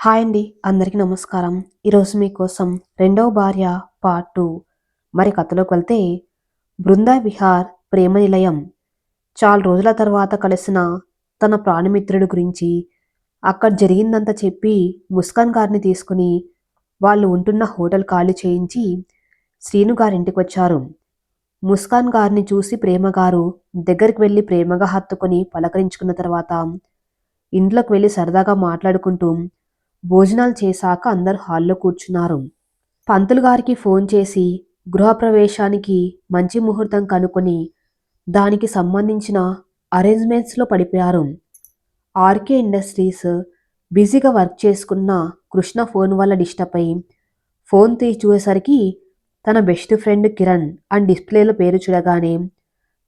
Hi అండి. అందరికీ నమస్కారం. ఈరోజు మీకోసం రెండవ భార్య పార్ట్ 2. మరి కథలోకి వెళ్తే బృందా విహార్ ప్రేమ నిలయం. చాలా రోజుల తర్వాత కలిసిన తన ప్రాణమిత్రుడి గురించి అక్కడ జరిగిందంతా చెప్పి ముస్కాన్ గారిని తీసుకుని వాళ్ళు ఉంటున్న హోటల్ ఖాళీ చేయించి శ్రీను గారింటికి వచ్చారు. ముస్కాన్ గారిని చూసి ప్రేమగారు దగ్గరికి వెళ్ళి ప్రేమగా హత్తుకొని పలకరించుకున్న తర్వాత ఇంట్లోకి వెళ్ళి సరదాగా మాట్లాడుకుంటూ భోజనాలు చేశాక అందరూ హాల్లో కూర్చున్నారు. పంతులు గారికి ఫోన్ చేసి గృహప్రవేశానికి మంచి ముహూర్తం కనుక్కొని దానికి సంబంధించిన అరేంజ్మెంట్స్లో పడిపోయారు. ఆర్కే ఇండస్ట్రీస్ బిజీగా వర్క్ చేసుకున్న కృష్ణ ఫోన్ వల్ల డిస్టర్బ్ అయి ఫోన్ తీసి చూసేసరికి తన బెస్ట్ ఫ్రెండ్ కిరణ్ అని డిస్ప్లేలో పేరు చూడగానే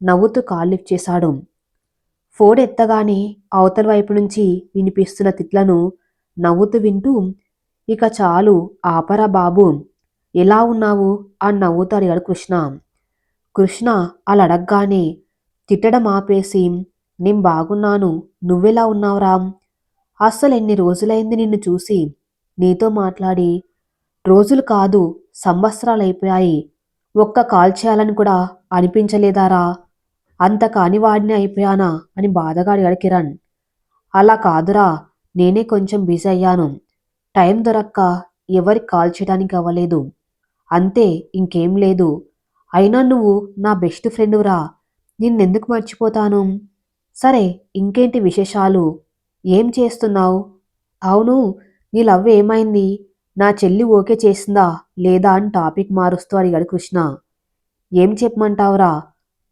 నవ్వుతూ కాల్ లిఫ్ట్ చేశాడు. ఫోన్ ఎత్తగానే అవతల వైపు నుంచి వినిపిస్తున్న తిట్లను నవ్వుతూ వింటూ, ఇక చాలు ఆపరా బాబు, ఎలా ఉన్నావు అని నవ్వుతూ అడిగాడు కృష్ణ. కృష్ణ అలా అడగగానే తిట్టడం ఆపేసి, నేను బాగున్నాను, నువ్వెలా ఉన్నావురా? అస్సలు ఎన్ని రోజులైంది నిన్ను చూసి, నీతో మాట్లాడి. రోజులు కాదు సంవత్సరాలు అయిపోయాయి. ఒక్క కాల్ చేయాలని కూడా అనిపించలేదారా? అంత కాని వాడిని అయిపోయానా అని బాధగా అడిగాడు కిరణ్. అలా కాదురా, నేనే కొంచెం బిజీ అయ్యాను. టైం దొరక్క ఎవరికి కాల్ చేయడానికి అవ్వలేదు. అంతే, ఇంకేం లేదు. అయినా నువ్వు నా బెస్ట్ ఫ్రెండురా, నిన్నెందుకు మర్చిపోతాను? సరే, ఇంకేంటి విశేషాలు? ఏం చేస్తున్నావు? అవును, నీ లవ్ ఏమైంది? నా చెల్లి ఓకే చేసిందా లేదా అని టాపిక్ మారుస్తూ అడిగాడు కృష్ణ. ఏం చెప్పమంటావురా?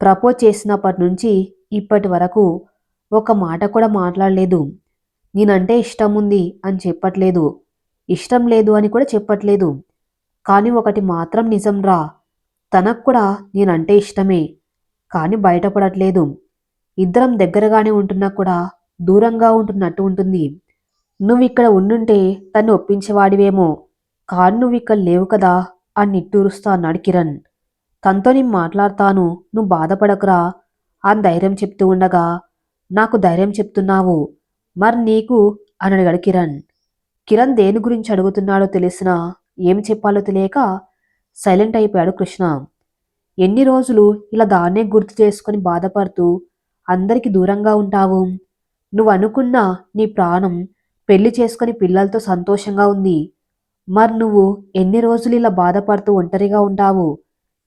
ప్రపోజ్ చేసినప్పటి నుంచి ఇప్పటి వరకు ఒక మాట కూడా మాట్లాడలేదు. నేనంటే ఇష్టం ఉంది అని చెప్పట్లేదు, ఇష్టం లేదు అని కూడా చెప్పట్లేదు. కానీ ఒకటి మాత్రం నిజంరా, తనకు కూడా నేనంటే ఇష్టమే, కానీ బయటపడట్లేదు. ఇద్దరం దగ్గరగానే ఉంటున్నా కూడా దూరంగా ఉంటున్నట్టు ఉంటుంది. నువ్వు ఇక్కడ ఉండుంటే తన్ని ఒప్పించేవాడివేమో, కానీ నువ్వు ఇక్కడ లేవు కదా అని నిట్టూరుస్తా అన్నాడు కిరణ్. తనతో నేను మాట్లాడతాను, నువ్వు బాధపడకురా అని ధైర్యం చెప్తూ ఉండగా, నాకు ధైర్యం చెప్తున్నావు, మరి నీకు అని అడిగాడు కిరణ్. కిరణ్ దేని గురించి అడుగుతున్నాడో తెలిసినా ఏం చెప్పాలో తెలియక సైలెంట్ అయిపోయాడు కృష్ణ. ఎన్ని రోజులు ఇలా దాన్నే గుర్తు చేసుకుని బాధపడుతూ అందరికి దూరంగా ఉంటావు? నువ్వు అనుకున్న నీ ప్రాణం పెళ్లి చేసుకుని పిల్లలతో సంతోషంగా ఉంది. మరి నువ్వు ఎన్ని రోజులు ఇలా బాధపడుతూ ఒంటరిగా ఉంటావు?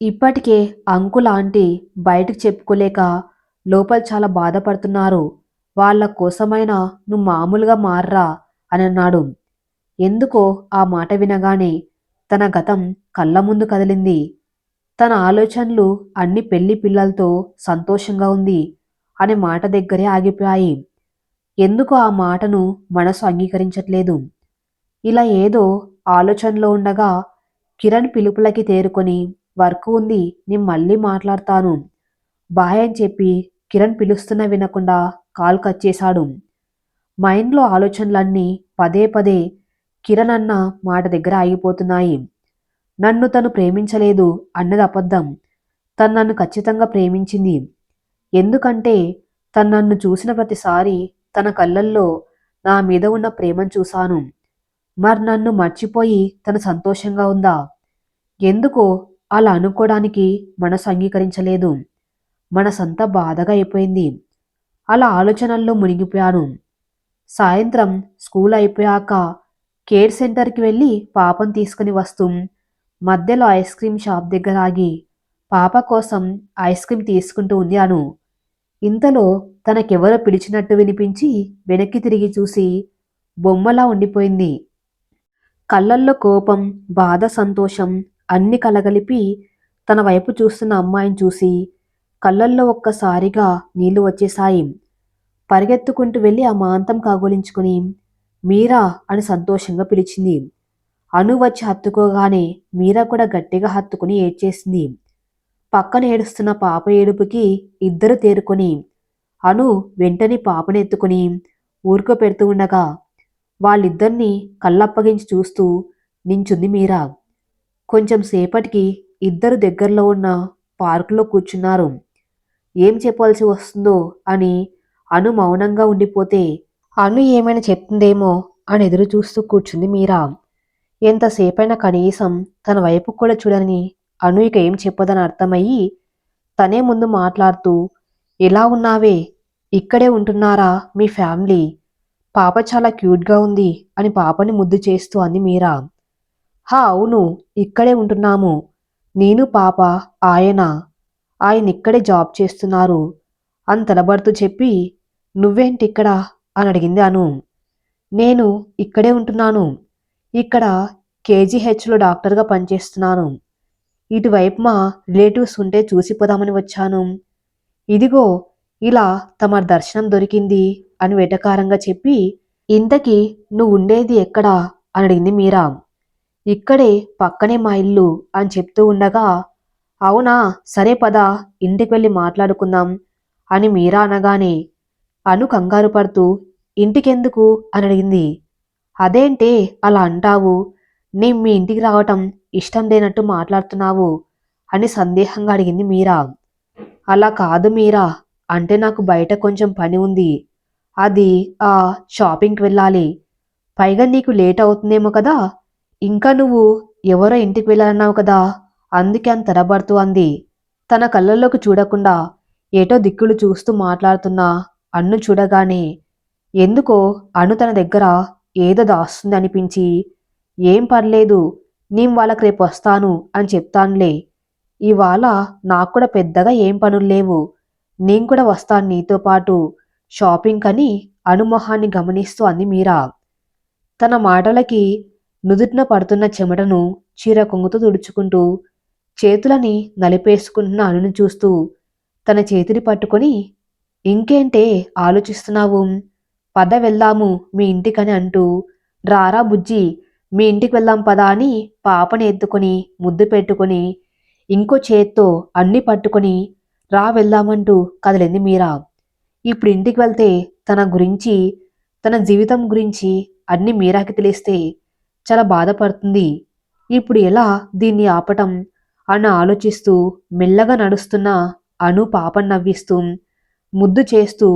ఇప్పటికే అంకుల్ ఆంటీ బయటకు చెప్పుకోలేక లోపల చాలా బాధపడుతున్నారు. వాళ్ళ కోసమైనా నువ్వు మామూలుగా మార్రా అని అన్నాడు. ఎందుకో ఆ మాట వినగానే తన గతం కళ్ళ ముందు కదిలింది. తన ఆలోచనలు అన్ని పెళ్లి పిల్లలతో సంతోషంగా ఉంది అనే మాట దగ్గరే ఆగిపోయాయి. ఎందుకు ఆ మాటను మనసు అంగీకరించట్లేదు? ఇలా ఏదో ఆలోచనలో ఉండగా కిరణ్ పిలుపులకి తేరుకొని, వర్క్ ఉంది, నేను మళ్ళీ మాట్లాడతాను, బాయ్ అని చెప్పి కిరణ్ పిలుస్తున్నా వినకుండా కాల్ కట్ చేశాడు. మైండ్లో ఆలోచనలన్నీ పదే పదే కిరణ్ అన్న మాట దగ్గర ఆగిపోతున్నాయి. నన్ను తను ప్రేమించలేదు అన్నది అబద్ధం. తను నన్ను ఖచ్చితంగా ప్రేమించింది. ఎందుకంటే తను నన్ను చూసిన ప్రతిసారి తన కళ్ళల్లో నా మీద ఉన్న ప్రేమను చూశాను. మరి నన్ను మర్చిపోయి తను సంతోషంగా ఉందా? ఎందుకో అలా అనుకోవడానికి మనసు అంగీకరించలేదు. మనసంతా బాధగా అయిపోయింది. అలా ఆలోచనల్లో మునిగిపోయాను. సాయంత్రం స్కూల్ అయిపోయాక కేర్ సెంటర్కి వెళ్ళి పాపను తీసుకుని వస్తూ మధ్యలో ఐస్ క్రీమ్ షాప్ దగ్గర ఆగి పాప కోసం ఐస్ క్రీమ్ తీసుకుంటూ ఉంది అను. ఇంతలో తనకెవరో పిలిచినట్టు వినిపించి వెనక్కి తిరిగి చూసి బొమ్మలా ఉండిపోయింది. కళ్ళల్లో కోపం, బాధ, సంతోషం అన్ని కలగలిపి తన వైపు చూస్తున్న అమ్మాయిని చూసి కళ్ళల్లో ఒక్కసారిగా నీళ్లు వచ్చేశాయి. పరిగెత్తుకుంటూ వెళ్ళి ఆ మాంతం కాగోలించుకుని మీరా అని సంతోషంగా పిలిచింది. అను వచ్చి హత్తుకోగానే మీరా కూడా గట్టిగా హత్తుకుని ఏడ్చేసింది. పక్కన ఏడుస్తున్న పాప ఏడుపుకి ఇద్దరు తేరుకొని అను వెంటనే పాపను ఎత్తుకుని ఊరుకోపెడుతూ ఉండగా వాళ్ళిద్దరినీ కళ్ళప్పగించి చూస్తూ నించుంది మీరా. కొంచెం సేపటికి ఇద్దరు దగ్గరలో ఉన్న పార్కులో కూర్చున్నారు. ఏం చెప్పాల్సి వస్తుందో అని అను మౌనంగా ఉండిపోతే అను ఏమైనా చెప్తుందేమో అని ఎదురు చూస్తూ కూర్చుంది మీరా. ఎంతసేపైనా కనీసం తన వైపు కూడా చూడని అను ఇక ఏం చెప్పదని అర్థమయ్యి తనే ముందు మాట్లాడుతూ, ఎలా ఉన్నావే, ఇక్కడే ఉంటున్నారా మీ ఫ్యామిలీ? పాప చాలా క్యూట్గా ఉంది అని పాపని ముద్దు చేస్తూ అంది మీరా. హా అవును, ఇక్కడే ఉంటున్నాము. నేను పాప, ఆయన ఆయన ఇక్కడే జాబ్ చేస్తున్నారు అని తలబడుతూ చెప్పి, నువ్వేంటిక్కడ అని అడిగింది అను. నేను ఇక్కడే ఉంటున్నాను. ఇక్కడ కేజీహెచ్లో డాక్టర్గా పనిచేస్తున్నాను. ఇటువైపు మా రిలేటివ్స్ ఉంటే చూసిపోదామని వచ్చాను. ఇదిగో ఇలా తమ దర్శనం దొరికింది అని వెటకారంగా చెప్పి, ఇంతకీ నువ్వు ఉండేది ఎక్కడా అని అడిగింది మీరా. ఇక్కడే పక్కనే మా ఇల్లు అని చెప్తూ ఉండగా, అవునా సరే పద, ఇంటికి వెళ్ళి మాట్లాడుకుందాం అని మీరా అనగానే అను కంగారు పడుతూ, ఇంటికెందుకు అని అడిగింది. అదేంటే అలా అంటావు, నేను మీ ఇంటికి రావటం ఇష్టం లేనట్టు మాట్లాడుతున్నావు అని సందేహంగా అడిగింది మీరా. అలా కాదు మీరా, అంటే నాకు బయట కొంచెం పని ఉంది. అది ఆ షాపింగ్కి వెళ్ళాలి. పైగా నీకు లేట్ అవుతుందేమో కదా, ఇంకా నువ్వు ఎవరో ఇంటికి వెళ్ళాలన్నావు కదా, అందుకే అంత తడబడుతూ అంది. తన కళ్ళల్లోకి చూడకుండా ఏటో దిక్కులు చూస్తూ మాట్లాడుతున్న అన్ను చూడగానే ఎందుకో అను తన దగ్గర ఏదో దాస్తుంది అనిపించి, ఏం పర్లేదు, నేను వాళ్ళకి రేపు వస్తాను అని చెప్తానులే. ఇవాళ నాకు కూడా పెద్దగా ఏం పనులు లేవు. నేను కూడా వస్తాను నీతో పాటు షాపింగ్ అని అనుమొహాన్ని గమనిస్తూ అంది మీరా. తన మాటలకి నుదుటిన పడుతున్న చెమటను చీర కొంగుతో తుడుచుకుంటూ చేతులని నలిపేసుకుంటున్న అనుని చూస్తూ తన చేతిని పట్టుకొని, ఇంకేంటే ఆలోచిస్తున్నావు, పద వెళ్దాము మీ ఇంటికని అంటూ, రారా బుజ్జి, మీ ఇంటికి వెళ్దాం పదా అని పాపని ఎత్తుకొని ముద్దు పెట్టుకొని ఇంకో చేత్తో అన్ని పట్టుకొని రా వెళ్దామంటూ కదిలింది మీరా. ఇప్పుడు ఇంటికి వెళ్తే తన గురించి, తన జీవితం గురించి అన్ని మీరాకి తెలిస్తే చాలా బాధపడుతుంది. ఇప్పుడు ఎలా దీన్ని ఆపటం అని ఆలోచిస్తూ మెల్లగా నడుస్తున్న అను పాపను నవ్విస్తూ ముద్దు చేస్తూ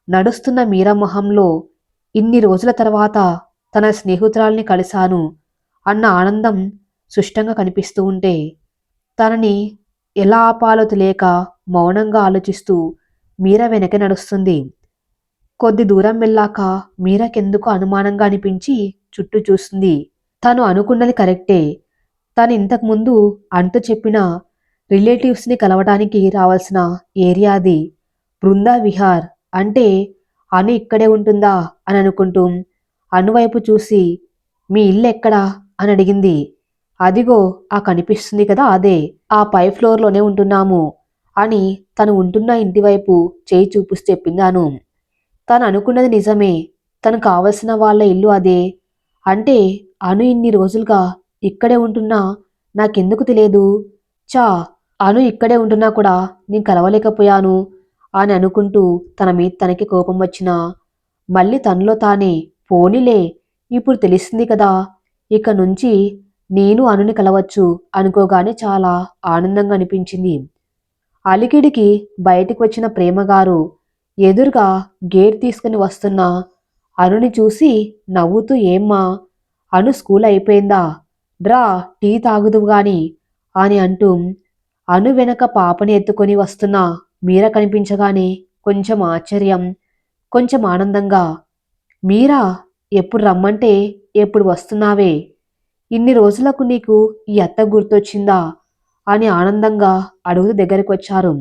నడుస్తున్న మీరా మొహంలో ఇన్ని రోజుల తర్వాత తన స్నేహితురాల్ని కలిశాను అన్న ఆనందం సుష్టంగా కనిపిస్తూ ఉంటే తనని ఎలా ఆపాలో తెలియక మౌనంగా ఆలోచిస్తూ మీరా వెనక నడుస్తుంది. కొద్ది దూరం వెళ్ళాక మీరాకెందుకో అనుమానంగా అనిపించి చుట్టూ చూస్తుంది. తను అనుకున్నది కరెక్టే. తను ఇంతకుముందు అంటూ చెప్పిన రిలేటివ్స్ని కలవడానికి రావాల్సిన ఏరియా అది. బృందా విహార్ అంటే అను ఇక్కడే ఉంటుందా అని అనుకుంటూ అనువైపు చూసి, మీ ఇల్లు ఎక్కడా అని అడిగింది. అదిగో ఆ కనిపిస్తుంది కదా అదే, ఆ పై ఫ్లోర్లోనే ఉంటున్నాము అని తను ఉంటున్న ఇంటివైపు చేయి చూపిస్తూ చెప్పింది అను. తను అనుకున్నది నిజమే, తను కావలసిన వాళ్ళ ఇల్లు అదే. అంటే అను ఇన్ని రోజులుగా ఇక్కడే ఉంటున్నా నాకెందుకు తెలియదు, చా, అను ఇక్కడే ఉంటున్నా కూడా నేను కలవలేకపోయాను అని అనుకుంటూ తన మీద తనకి కోపం వచ్చినా మళ్ళీ తనలో తానే, పోనీలే ఇప్పుడు తెలిసింది కదా, ఇక నుంచి నేను అనుని కలవచ్చు అనుకోగానే చాలా ఆనందంగా అనిపించింది. అలికిడికి బయటికి వచ్చిన ప్రేమగారు ఎదురుగా గేట్ తీసుకుని వస్తున్న అనుని చూసి నవ్వుతూ, ఏమ్మా అను స్కూల్ అయిపోయిందా, డ్రా టీ తాగుదువు గాని అని అంటూ అను వెనక పాపని ఎత్తుకొని వస్తున్న మీరా కనిపించగానే కొంచెం ఆశ్చర్యం, కొంచెం ఆనందంగా, మీరా ఎప్పుడు రమ్మంటే ఎప్పుడు వస్తున్నావే, ఇన్ని రోజులకు నీకు ఈ అత్త గుర్తొచ్చిందా అని ఆనందంగా అడుగుతూ దగ్గరికి వచ్చారు.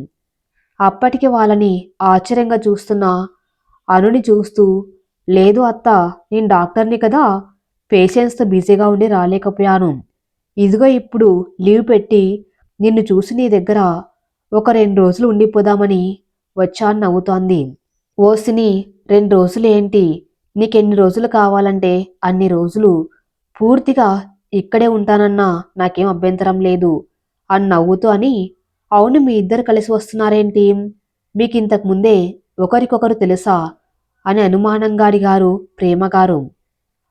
అప్పటికి వాళ్ళని ఆశ్చర్యంగా చూస్తున్న అనుని చూస్తూ, లేదు అత్త, నేను డాక్టర్ని కదా, పేషెంట్స్తో బిజీగా ఉండి రాలేకపోయాను. ఇదిగో ఇప్పుడు లీవ్ పెట్టి నిన్ను చూసి నీ దగ్గర ఒక 2 రోజులు ఉండిపోదామని వచ్చాను నవ్వుతోంది. ఓసిని 2 రోజులు ఏంటి, నీకెన్ని రోజులు కావాలంటే అన్ని రోజులు పూర్తిగా ఇక్కడే ఉంటానన్నా నాకేం అభ్యంతరం లేదు అని నవ్వుతూ అని, అవును మీ ఇద్దరు కలిసి వస్తున్నారేంటి, మీకు ఇంతకు ముందే ఒకరికొకరు తెలుసా అని అనుమానంగా అడిగారు ప్రేమగారు.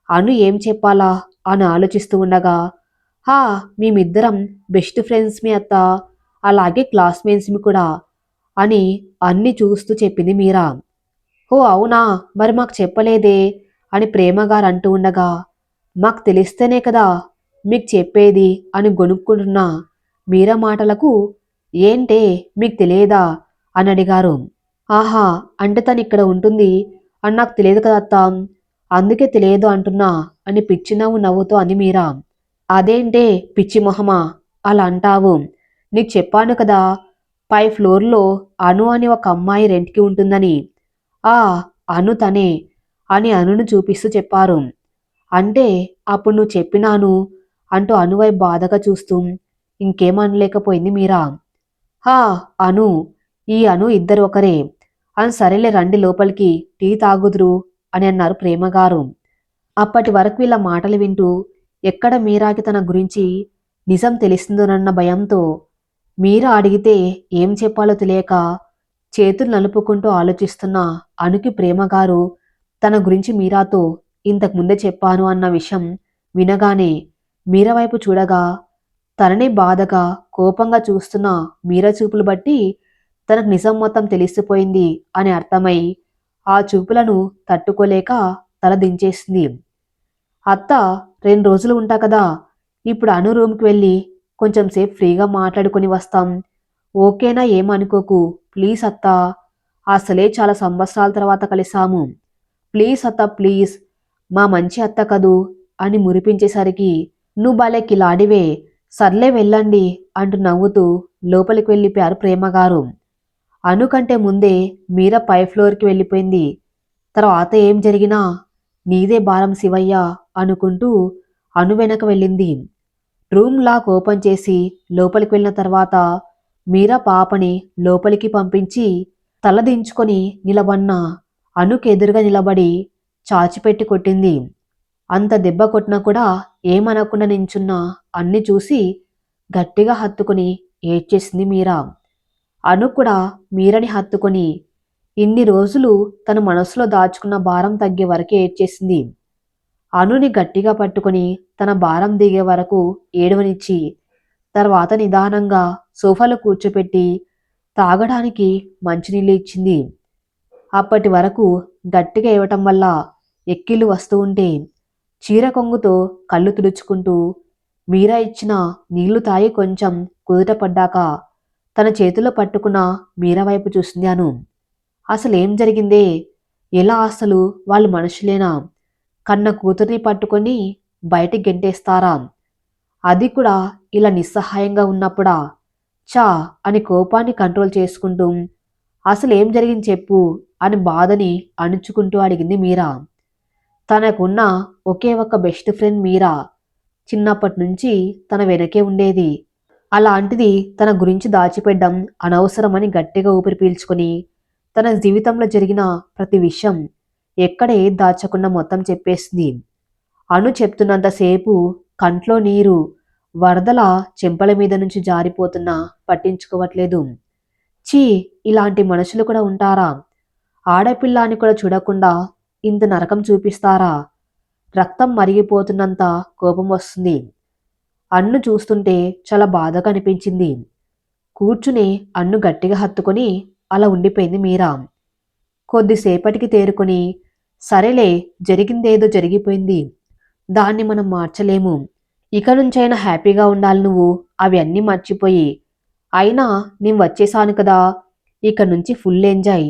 అను ఏం చెప్పాలా అని ఆలోచిస్తూ ఉండగా, హా మేమిద్దరం బెస్ట్ ఫ్రెండ్స్ మీ అత్త, అలాగే క్లాస్మేట్స్ మీ కూడా అని అన్ని చూస్తూ చెప్పింది మీరా. ఓ అవునా, మరి మాకు చెప్పలేదే అని ప్రేమగారు అంటూ ఉండగా, మాకు తెలిస్తేనే కదా మీకు చెప్పేది అని గొనుక్కుంటున్న మీరా మాటలకు, ఏంటే మీకు తెలియదా అని అడిగారు. ఆహా, అంటే తను ఇక్కడ ఉంటుంది అని నాకు తెలియదు కదా అత్తా, అందుకే తెలియదు అంటున్నా అని పిచ్చి నవ్వు నవ్వుతూ అంది మీరా. అదేంటే పిచ్చి మొహమా అలా అంటావు, నీకు చెప్పాను కదా పై ఫ్లోర్లో అను అని ఒక అమ్మాయి రెంట్కి ఉంటుందని. ఆ అను తనే అని అనును చూపిస్తూ చెప్పారు. అంటే అప్పుడు నువ్వు చెప్పినాను అంటూ అనువైపు బాధగా చూస్తూ ఇంకేమనలేకపోయింది మీరా. హా అను, ఈ అను ఇద్దరు ఒకరే అని సరేలే రండి లోపలికి టీ తాగుదురు అని అన్నారు ప్రేమగారు. అప్పటి వరకు ఇలా మాటలు వింటూ ఎక్కడ మీరాకి తన గురించి నిజం తెలిసిందోనన్న భయంతో మీరా అడిగితే ఏం చెప్పాలో తెలియక చేతులు నలుపుకుంటూ ఆలోచిస్తున్న అనుకి ప్రేమగారు తన గురించి మీరాతో ఇంతకు ముందే చెప్పాను అన్న విషయం వినగానే మీరా వైపు చూడగా తననే బాధగా కోపంగా చూస్తున్న మీరా చూపులు బట్టి తనకు నిజం మొత్తం తెలిసిపోయింది అని అర్థమై ఆ చూపులను తట్టుకోలేక తల దించేసింది. అత్త, 2 రోజులు ఉంటా కదా, ఇప్పుడు అను రూమ్కి వెళ్ళి కొంచెం సేపు ఫ్రీగా మాట్లాడుకొని వస్తాం. ఓకేనా ఏమనుకోకు ప్లీజ్ అత్తా, అసలే చాలా సంవత్సరాల తర్వాత కలిసాము. ప్లీజ్ అత్త ప్లీజ్, మా మంచి అత్త కదూ అని మురిపించేసరికి నువ్వు భలే కిలాడివే, సర్లే వెళ్ళండి అంటూ నవ్వుతూ లోపలికి వెళ్ళిపోయారు ప్రేమగారు. అను కంటే ముందే మీరా పై ఫ్లోర్కి వెళ్ళిపోయింది. తర్వాత ఏం జరిగినా నీదే భారం శివయ్య అనుకుంటూ అను వెనక వెళ్ళింది. రూమ్ లాక్ ఓపెన్ చేసి లోపలికి వెళ్ళిన తర్వాత మీరా పాపని లోపలికి పంపించి తలదించుకొని నిలబడిన అనుకు ఎదురుగా నిలబడి చాచిపెట్టి కొట్టింది. అంత దెబ్బ కొట్టినా కూడా ఏమనకుండా నించున్న అన్ని చూసి గట్టిగా హత్తుకుని ఏడ్చేసింది మీరా. అను కూడా మీరని హత్తుకొని ఇన్ని రోజులు తన మనసులో దాచుకున్న భారం తగ్గే వరకే ఏడ్చేసింది. అనుని గట్టిగా పట్టుకుని తన భారం దిగే వరకు ఏడవనిచ్చి తర్వాత నిదానంగా సోఫాలో కూర్చోపెట్టి తాగడానికి మంచినీళ్ళు ఇచ్చింది. అప్పటి వరకు గట్టిగా ఏవటం వల్ల ఎక్కిళ్ళు వస్తూ ఉంటే చీర కొంగుతో కళ్ళు తుడుచుకుంటూ మీరా ఇచ్చిన నీళ్లు తాగి కొంచెం కుదుట పడ్డాక తన చేతిలో పట్టుకున్న మీరా వైపు చూసింది అను. అసలేం జరిగిందే, ఎలా అసలు వాళ్ళు మనుషులేనా, కన్న కూతుర్ని పట్టుకొని బయటికి గెంటేస్తారా, అది కూడా ఇలా నిస్సహాయంగా ఉన్నప్పుడా, చా అని కోపాన్ని కంట్రోల్ చేసుకుంటూ అసలేం జరిగింది చెప్పు అని బాధని అణుచుకుంటూ అడిగింది మీరా. తనకున్న ఒకే ఒక బెస్ట్ ఫ్రెండ్ మీరా చిన్నప్పటి నుంచి తన వెనకే ఉండేది. అలాంటిది తన గురించి దాచిపెట్టడం అనవసరమని గట్టిగా ఊపిరి పీల్చుకొని తన జీవితంలో జరిగిన ప్రతి విషయం ఎక్కడ ఏది దాచకుండా మొత్తం చెప్పేసింది. అను చెప్తున్నంతసేపు కంట్లో నీరు వరదల చెంపల మీద నుంచి జారిపోతున్నా పట్టించుకోవట్లేదు. చీ, ఇలాంటి మనుషులు కూడా ఉంటారా, ఆడపిల్ల అని కూడా చూడకుండా ఇంత నరకం చూపిస్తారా, రక్తం మరిగిపోతున్నంత కోపం వస్తుంది. అన్ను చూస్తుంటే చాలా బాధగా అనిపించింది. కూర్చుని అన్ను గట్టిగా హత్తుకొని అలా ఉండిపోయింది మీరా. కొద్దిసేపటికి తేరుకొని సరేలే, జరిగిందేదో జరిగిపోయింది, దాన్ని మనం మార్చలేము, ఇక నుంచైనా హ్యాపీగా ఉండాలి నువ్వు, అవి అన్నీ మర్చిపోయి, అయినా నేను వచ్చేసాను కదా, ఇక నుంచి ఫుల్ ఎంజాయ్,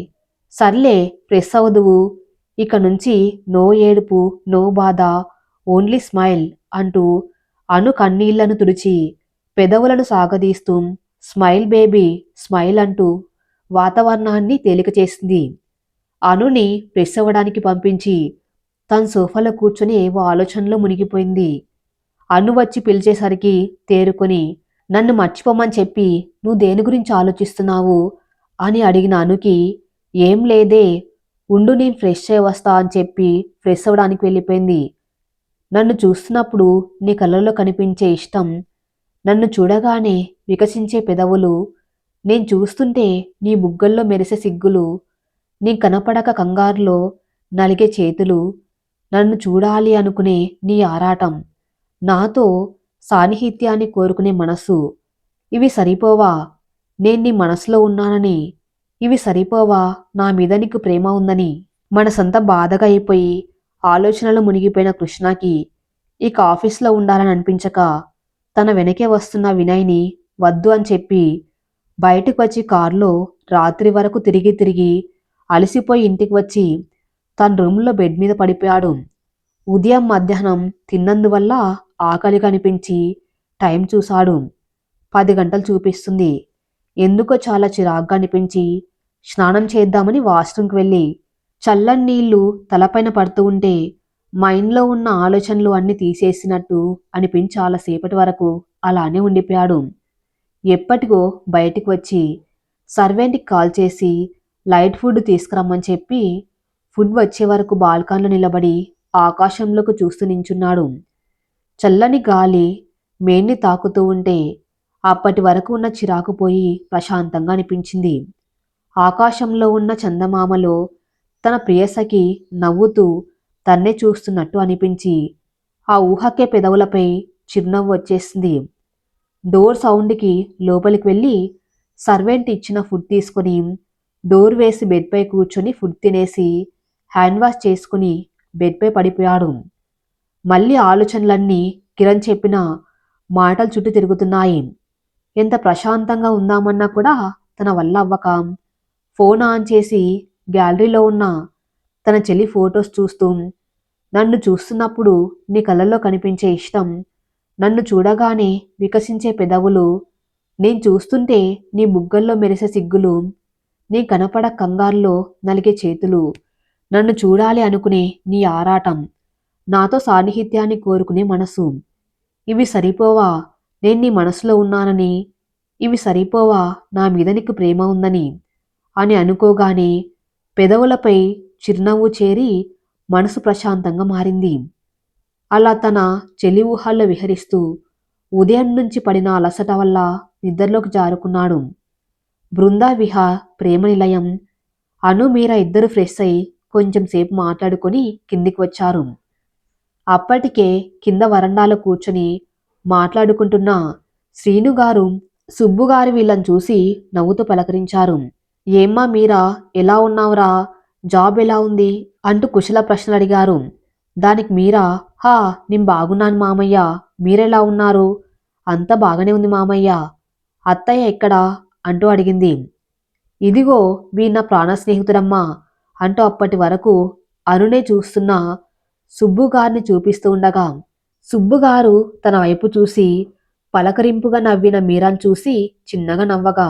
సర్లే ఫ్రెష్ అవుదువు, ఇక నుంచి నో ఏడుపు నో బాధ, ఓన్లీ స్మైల్ అంటూ అను కన్నీళ్లను తుడిచి పెదవులను సాగదీస్తూ స్మైల్ బేబీ స్మైల్ అంటూ వాతావరణాన్ని తేలిక చేసింది. అనుని ఫ్రెష్ అవ్వడానికి పంపించి తన సోఫాలో కూర్చొని ఏవో ఆలోచనలో మునిగిపోయింది. అను వచ్చి పిలిచేసరికి తేరుకొని నన్ను మర్చిపోమని చెప్పి నువ్వు దేని గురించి ఆలోచిస్తున్నావు అని అడిగిన అనుకి ఏం లేదే, ఉండు నేను ఫ్రెష్ అయ్యి వస్తా అని చెప్పి ఫ్రెష్ అవ్వడానికి వెళ్ళిపోయింది. నన్ను చూస్తున్నప్పుడు నీ కళ్ళల్లో కనిపించే ఇష్టం, నన్ను చూడగానే వికసించే పెదవులు, నేను చూస్తుంటే నీ బుగ్గల్లో మెరిసే సిగ్గులు, నీ కనపడక కంగారులో నలిగే చేతులు, నన్ను చూడాలి అనుకునే నీ ఆరాటం, నాతో సాన్నిహిత్యాన్ని కోరుకునే మనసు, ఇవి సరిపోవా నేను నీ మనసులో ఉన్నానని, ఇవి సరిపోవా నా మీద నీకు ప్రేమ ఉందని, మనసంతా బాధగా అయిపోయి ఆలోచనలు మునిగిపోయిన కృష్ణకి ఇక ఆఫీస్లో ఉండాలని అనిపించక తన వెనకే వస్తున్న వినయ్ని వద్దు అని చెప్పి బయటకు వచ్చి కారులో రాత్రి వరకు తిరిగి తిరిగి అలసిపోయి ఇంటికి వచ్చి తన రూమ్లో బెడ్ మీద పడిపోయాడు. ఉదయం మధ్యాహ్నం తిన్నందువల్ల ఆకలి కనిపించి టైం చూశాడు. 10 గంటలు చూపిస్తుంది. ఎందుకో చాలా చిరాగ్గా అనిపించి స్నానం చేద్దామని వాష్రూమ్కి వెళ్ళి చల్లని నీళ్లు తలపైన పడుతూ ఉంటే మైండ్లో ఉన్న ఆలోచనలు అన్నీ తీసేసినట్టు అనిపించి చాలాసేపటి వరకు అలానే ఉండిపోయాడు. ఎప్పటికో బయటికి వచ్చి సర్వెంట్కి కాల్ చేసి లైట్ ఫుడ్ తీసుకురమ్మని చెప్పి ఫుడ్ వచ్చే వరకు బాల్కన్లో నిలబడి ఆకాశంలోకి చూస్తూ నించున్నాడు. చల్లని గాలి మేన్ని తాకుతూ ఉంటే అప్పటి వరకు ఉన్న చిరాకు పోయి ప్రశాంతంగా అనిపించింది. ఆకాశంలో ఉన్న చందమామలో తన ప్రియసఖి నవ్వుతూ తన్నే చూస్తున్నట్టు అనిపించి ఆ ఊహకే పెదవులపై చిరునవ్వు వచ్చేసింది. డోర్ సౌండ్కి లోపలికి వెళ్ళి సర్వెంట్ ఇచ్చిన ఫుడ్ తీసుకొని డోర్ వేసి బెడ్పై కూర్చొని ఫుడ్ తినేసి హ్యాండ్ వాష్ చేసుకుని బెడ్పై పడిపోయాడు. మళ్ళీ ఆలోచనలన్నీ కిరణ్ చెప్పిన మాటల చుట్టూ తిరుగుతున్నాయి. ఎంత ప్రశాంతంగా ఉందామన్నా కూడా తన వల్ల అవ్వక ఫోన్ ఆన్ చేసి గ్యాలరీలో ఉన్న తన చెల్లి ఫొటోస్ చూస్తూ, నన్ను చూస్తున్నప్పుడు నీ కళ్ళల్లో కనిపించే ఇష్టం, నన్ను చూడగానే వికసించే పెదవులు, నేను చూస్తుంటే నీ బుగ్గల్లో మెరిసే సిగ్గులు, నీ కనపడ కంగారులో నలిగే చేతులు, నన్ను చూడాలి అనుకునే నీ ఆరాటం, నాతో సాన్నిహిత్యాన్ని కోరుకునే మనసు, ఇవి సరిపోవా నేను నీ మనసులో ఉన్నానని, ఇవి సరిపోవా నా మీద నీకు ప్రేమ ఉందని అని అనుకోగానే పెదవులపై చిరునవ్వు చేరి మనసు ప్రశాంతంగా మారింది. అలా తన చెలి ఊహల్లో విహరిస్తూ ఉదయం నుంచి పడిన అలసట వల్ల నిద్రలోకి జారుకున్నాడు. బృందా విహార్ ప్రేమ నిలయం అను మీరా ఇద్దరు ఫ్రెష్ అయి కొంచెం సేపు మాట్లాడుకొని కిందికి వచ్చారు. అప్పటికే కింద వరండాలో కూర్చొని మాట్లాడుకుంటున్న శ్రీనుగారు సుబ్బుగారు వీళ్ళని చూసి నవ్వుతూ పలకరించారు. ఏమ్మా మీరా, ఎలా ఉన్నావురా, జాబ్ ఎలా ఉంది అంటూ కుశల ప్రశ్నలు అడిగారు. దానికి మీరా, హా నేను బాగున్నాను మామయ్య, మీరెలా ఉన్నారు? అంతా బాగానే ఉంది మామయ్య. అత్తయ్య ఎక్కడా అంటూ అడిగింది. ఇదిగో మీ నా ప్రాణ స్నేహితుడమ్మా అంటూ అప్పటి వరకు అరుణే చూస్తున్న సుబ్బుగారిని చూపిస్తూ ఉండగా సుబ్బుగారు తన వైపు చూసి పలకరింపుగా నవ్విన మీరాను చూసి చిన్నగా నవ్వగా,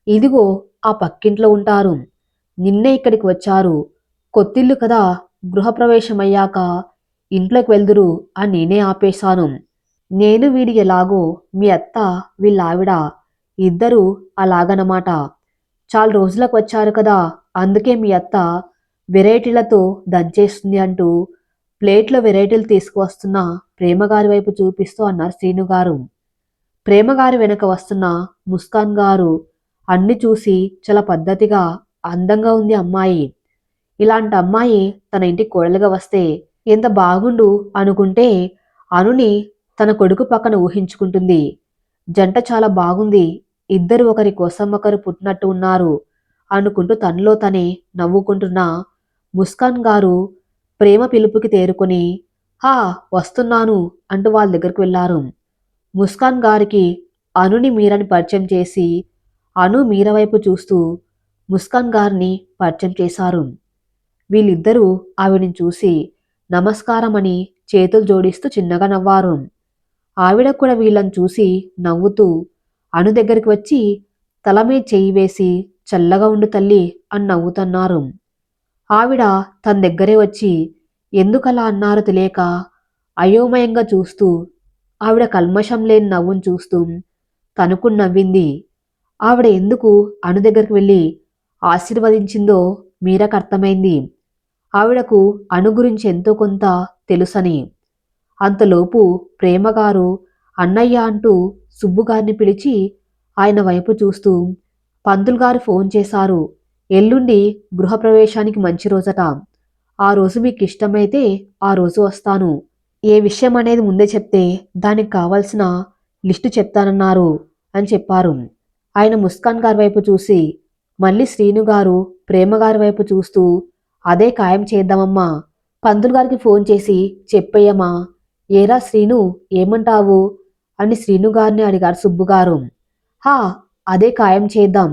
ఇదిగో ఆ పక్కింట్లో ఉంటారు, నిన్నే ఇక్కడికి వచ్చారు, కొత్తిల్లు కదా, గృహప్రవేశమయ్యాక ఇంట్లోకి వెళ్దురు అని నేనే ఆపేశాను. నేను వీడి ఎలాగో మీ అత్త వీళ్ళావిడ ఇద్దరు అలాగనమాట. చాలా రోజులకు వచ్చారు కదా, అందుకే మీ అత్త వెరైటీలతో దంచేస్తుంది అంటూ ప్లేట్లో వెరైటీలు తీసుకువస్తున్న ప్రేమగారి వైపు చూపిస్తూ అన్నారు శ్రీనుగారు. ప్రేమగారి వెనక వస్తున్న ముస్కాన్ గారు అన్ని చూసి చాలా పద్ధతిగా అందంగా ఉంది అమ్మాయి, ఇలాంటి అమ్మాయి తన ఇంటికి కోడలుగా వస్తే ఎంత బాగుండు అనుకుంటే అనుని తన కొడుకు పక్కన ఊహించుకుంటుంది. జంట చాలా బాగుంది, ఇద్దరు ఒకరి కోసం ఒకరు పుట్టినట్టు ఉన్నారు అనుకుంటూ తనలో తనే నవ్వుకుంటున్న ముస్కాన్ గారు ప్రేమ పిలుపుకి తేరుకొని హా వస్తున్నాను అంటూ వాళ్ళ దగ్గరకు వెళ్ళారు. ముస్కాన్ గారికి అనుని మీరని పరిచయం చేసి అను మీర వైపు చూస్తూ ముస్కాన్ గారిని పరిచయం చేశారు. వీళ్ళిద్దరూ ఆవిడని చూసి నమస్కారం అని చేతులు జోడిస్తూ చిన్నగా నవ్వారు. ఆవిడ కూడా వీళ్ళని చూసి నవ్వుతూ అను దగ్గరికి వచ్చి తల మీద చెయ్యి వేసి చల్లగా ఉండు తల్లి అని నవ్వుతున్నారు. ఆవిడ తన దగ్గరే వచ్చి ఎందుకలా అన్నారో తెలియక అయోమయంగా చూస్తూ ఆవిడ కల్మషం లేని నవ్వును చూస్తూ తనకు నవ్వింది. ఆవిడ ఎందుకు అను దగ్గరికి వెళ్ళి ఆశీర్వదించిందో మీరకు అర్థమైంది. ఆవిడకు అను గురించి ఎంతో కొంత తెలుసని. అంతలోపు ప్రేమగారు అన్నయ్య అంటూ సుబ్బుగారిని పిలిచి ఆయన వైపు చూస్తూ పంతులు గారు ఫోన్ చేశారు, ఎల్లుండి గృహప్రవేశానికి మంచి రోజట, ఆ రోజు మీకు ఇష్టమైతే ఆ రోజు వస్తాను, ఏ విషయం అనేది ముందే చెప్తే దానికి కావాల్సిన లిస్టు చెప్తానన్నారు అని చెప్పారు. ఆయన ముస్కాన్ గారి వైపు చూసి మళ్ళీ శ్రీనుగారు ప్రేమగారి వైపు చూస్తూ అదే ఖాయం చేద్దామమ్మా, పంతులు గారికి ఫోన్ చేసి చెప్పేయమా. ఏరా శ్రీను, ఏమంటావు అని శ్రీను గారిని అడిగారు సుబ్బుగారు. హా, అదే ఖాయం చేద్దాం.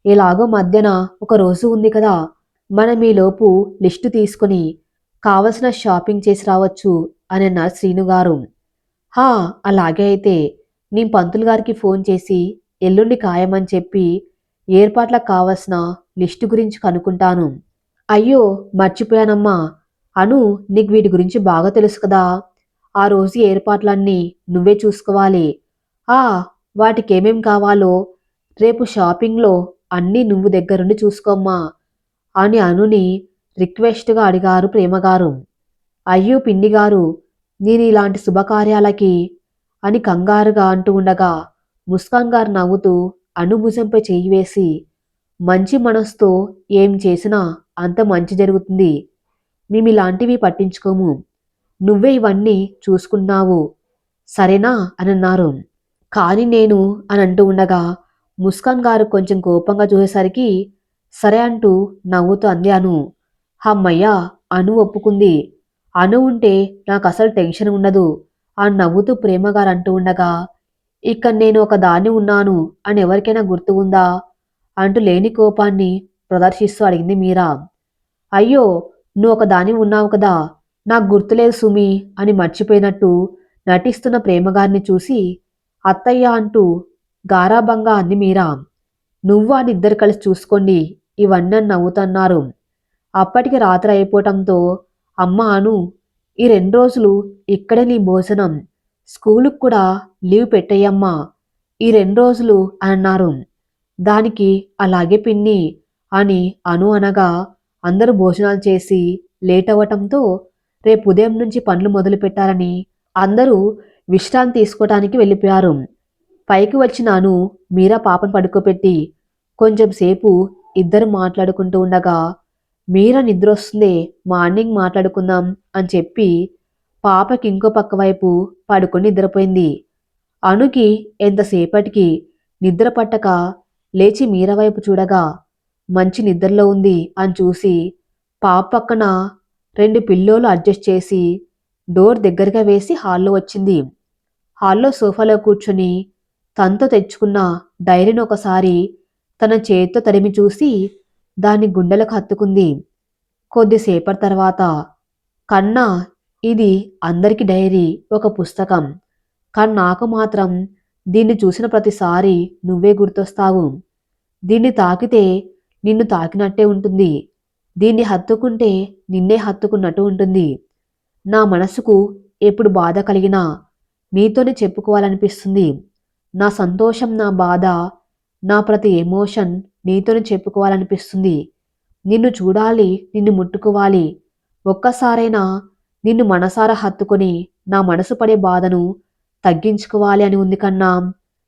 ఎలాగో మధ్యన ఒక రోజు ఉంది కదా, మనం ఈలోపు లిస్టు తీసుకుని కావలసిన షాపింగ్ చేసి రావచ్చు అని అన్నారు శ్రీనుగారు. హా, అలాగే అయితే నేను పంతులు గారికి ఫోన్ చేసి ఎల్లుండి ఖాయమని చెప్పి ఏర్పాట్లకు కావలసిన లిస్టు గురించి కనుక్కుంటాను. అయ్యో, మర్చిపోయానమ్మా. అను, నీకు వీటి గురించి బాగా తెలుసు కదా. ఆ రోజు ఏర్పాట్లన్నీ నువ్వే చూసుకోవాలి. ఆ, వాటికేమేం కావాలో రేపు షాపింగ్లో అన్నీ నువ్వు దగ్గరుండి చూసుకోమ్మా అని అనుని రిక్వెస్ట్గా అడిగారు ప్రేమగారు. అయ్యో పిండిగారు, నేను ఇలాంటి శుభకార్యాలకి అని కంగారుగా అంటూ ఉండగా ముస్కాన్ గారు నవ్వుతూ అను భుజంపై చెయ్యి వేసి, మంచి మనసుతో ఏం చేసినా అంత మంచి జరుగుతుంది. మేమిలాంటివి పట్టించుకోము. నువ్వే ఇవన్నీ చూసుకున్నావు సరేనా అని అన్నారు. కానీ నేను అని అంటూ ఉండగా ముస్కాన్ గారు కొంచెం కోపంగా చూసేసరికి సరే అంటూ నవ్వుతూ అంది అను. హమ్మయ్యా, అను ఒప్పుకుంది. అను ఉంటే నాకు అసలు టెన్షన్ ఉండదు అని నవ్వుతూ ప్రేమగారు అంటూ ఉండగా, ఇక్కడ నేను ఒక దాన్ని ఉన్నాను అని ఎవరికైనా గుర్తు ఉందా అంటూ లేని కోపాన్ని ప్రదర్శిస్తూ అడిగింది మీరా. అయ్యో, నువ్వు ఒక దాని ఉన్నావు కదా, నాకు గుర్తులేదు సుమి అని మర్చిపోయినట్టు నటిస్తున్న ప్రేమగారిని చూసి అత్తయ్య అంటూ గారాబంగా అంది మీరా. నువ్వు అని ఇద్దరు కలిసి చూసుకోండి ఇవన్నీ అని నవ్వుతున్నారు. అప్పటికి రాత్రి అయిపోవటంతో అమ్మ అను, ఈ 2 రోజులు ఇక్కడే నీ భోజనం, స్కూలుకు కూడా లీవ్ పెట్టేయమ్మా ఈ 2 రోజులు అని అన్నారు. దానికి అలాగే పిన్ని అని అను అనగా అందరూ భోజనాలు చేసి లేట్ అవ్వటంతో రేపు ఉదయం నుంచి పనులు మొదలు పెట్టాలని అందరూ విశ్రాంతి తీసుకోవటానికి వెళ్ళిపోయారు. పైకి వచ్చిన అను మీరా పాపను పడుకోబెట్టి కొంచెం సేపు ఇద్దరు మాట్లాడుకుంటూ ఉండగా, మీరా నిద్రొస్తుంది, మార్నింగ్ మాట్లాడుకుందాం అని చెప్పి పాపకి ఇంకో పక్క వైపు పడుకొని నిద్రపోయింది. అనుకి ఎంతసేపటికి నిద్ర పట్టక లేచి మీరా వైపు చూడగా మంచి నిద్రలో ఉంది అని చూసి పాప పక్కన 2 పిల్లోలు అడ్జస్ట్ చేసి డోర్ దగ్గరగా వేసి హాల్లో వచ్చింది. హాల్లో సోఫాలో కూర్చుని తనతో తెచ్చుకున్న డైరీని ఒకసారి తన చేత్తో తడిమి చూసి దాన్ని గుండెలకు హత్తుకుంది. కొద్దిసేపటి తర్వాత, కన్నా, ఇది అందరికి డైరీ, ఒక పుస్తకం. కానీ నాకు మాత్రం దీన్ని చూసిన ప్రతిసారి నువ్వే గుర్తొస్తావు. దీన్ని తాకితే నిన్ను తాకినట్టే ఉంటుంది. దీన్ని హత్తుకుంటే నిన్నే హత్తుకున్నట్టు ఉంటుంది. నా మనసుకు ఎప్పుడు బాధ కలిగినా నీతోనే చెప్పుకోవాలనిపిస్తుంది. నా సంతోషం, నా బాధ, నా ప్రతి ఎమోషన్ నీతోనే చెప్పుకోవాలనిపిస్తుంది. నిన్ను చూడాలి, నిన్ను ముట్టుకోవాలి, ఒక్కసారైనా నిన్ను మనసారా హత్తుకొని నా మనసు పడే బాధను తగ్గించుకోవాలి అని ఉంది కన్నా.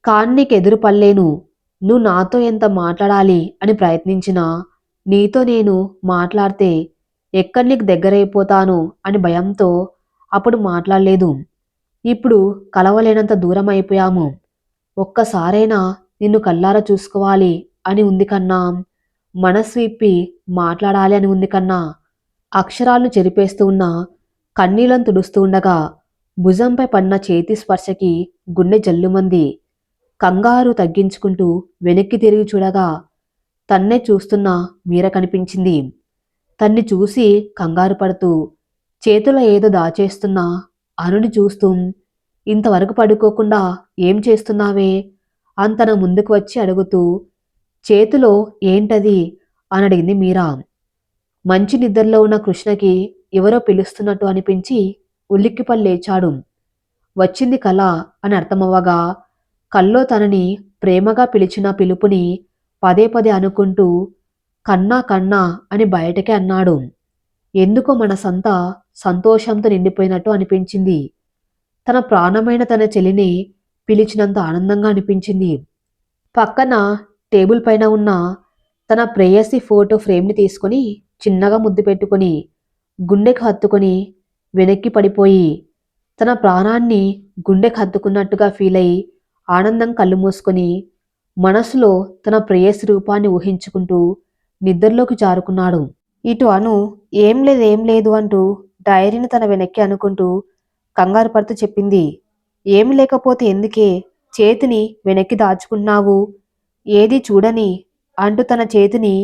కానీ నీకు ఎదురు పడలేను. నువ్వు నాతో ఎంత మాట్లాడాలి అని ప్రయత్నించినా నీతో నేను మాట్లాడితే ఎక్కడ నీకు దగ్గరైపోతాను అని భయంతో అప్పుడు మాట్లాడలేదు. ఇప్పుడు కలవలేనంత దూరం అయిపోయాము. ఒక్కసారైనా నిన్ను కల్లారా చూసుకోవాలి అని ఉంది కన్నా. మనసు విప్పి మాట్లాడాలి అని ఉంది కన్నా. అక్షరాలను చెరిపేస్తూ ఉన్న కన్నీళ్లను తుడుస్తూ ఉండగా భుజంపై పడిన చేతి స్పర్శకి గుండె జల్లుమంది. కంగారు తగ్గించుకుంటూ వెనక్కి తిరిగి చూడగా తన్నే చూస్తున్న మీర కనిపించింది. తన్ని చూసి కంగారు పడుతూ చేతిలో ఏదో దాచేస్తున్న అనుని చూస్తూ, ఇంతవరకు పడుకోకుండా ఏం చేస్తున్నావే అని తన ముందుకు వచ్చి అడుగుతూ, చేతిలో ఏంటది అని అడిగింది మీరా. మంచి నిద్రలో ఉన్న కృష్ణకి ఎవరో పిలుస్తున్నట్టు అనిపించి ఉలిక్కిపడి లేచాడు. వచ్చింది కళ అని అర్థమవ్వగా కల్లో తనని ప్రేమగా పిలిచిన పిలుపుని పదే పదే అనుకుంటూ కన్నా కన్నా అని బయటకే అన్నాడు. ఎందుకో మనసంతా సంతోషంతో నిండిపోయినట్టు అనిపించింది. తన ప్రాణమైన తన చెల్లిని పిలిచినంత ఆనందంగా అనిపించింది. పక్కన టేబుల్ పైన ఉన్న తన ప్రేయసి ఫోటో ఫ్రేమ్ని తీసుకొని చిన్నగా ముద్దు పెట్టుకొని గుండెకు హత్తుకొని వెనక్కి పడిపోయి తన ప్రాణాన్ని గుండెకు హత్తుకున్నట్టుగా ఫీల్ అయి ఆనందం కళ్ళు మూసుకొని మనసులో తన ప్రేయసి రూపాన్ని ఊహించుకుంటూ నిద్రలోకి జారుకున్నాడు. ఇటు అను ఏం లేదు అంటూ డైరీని తన వెనక్కి అనుకుంటూ కంగారు పడుతూ చెప్పింది. ఏమి లేకపోతే ఎందుకే చేతిని వెనక్కి దాచుకున్నావు? ఏది చూడని అంటూ తన చేతిని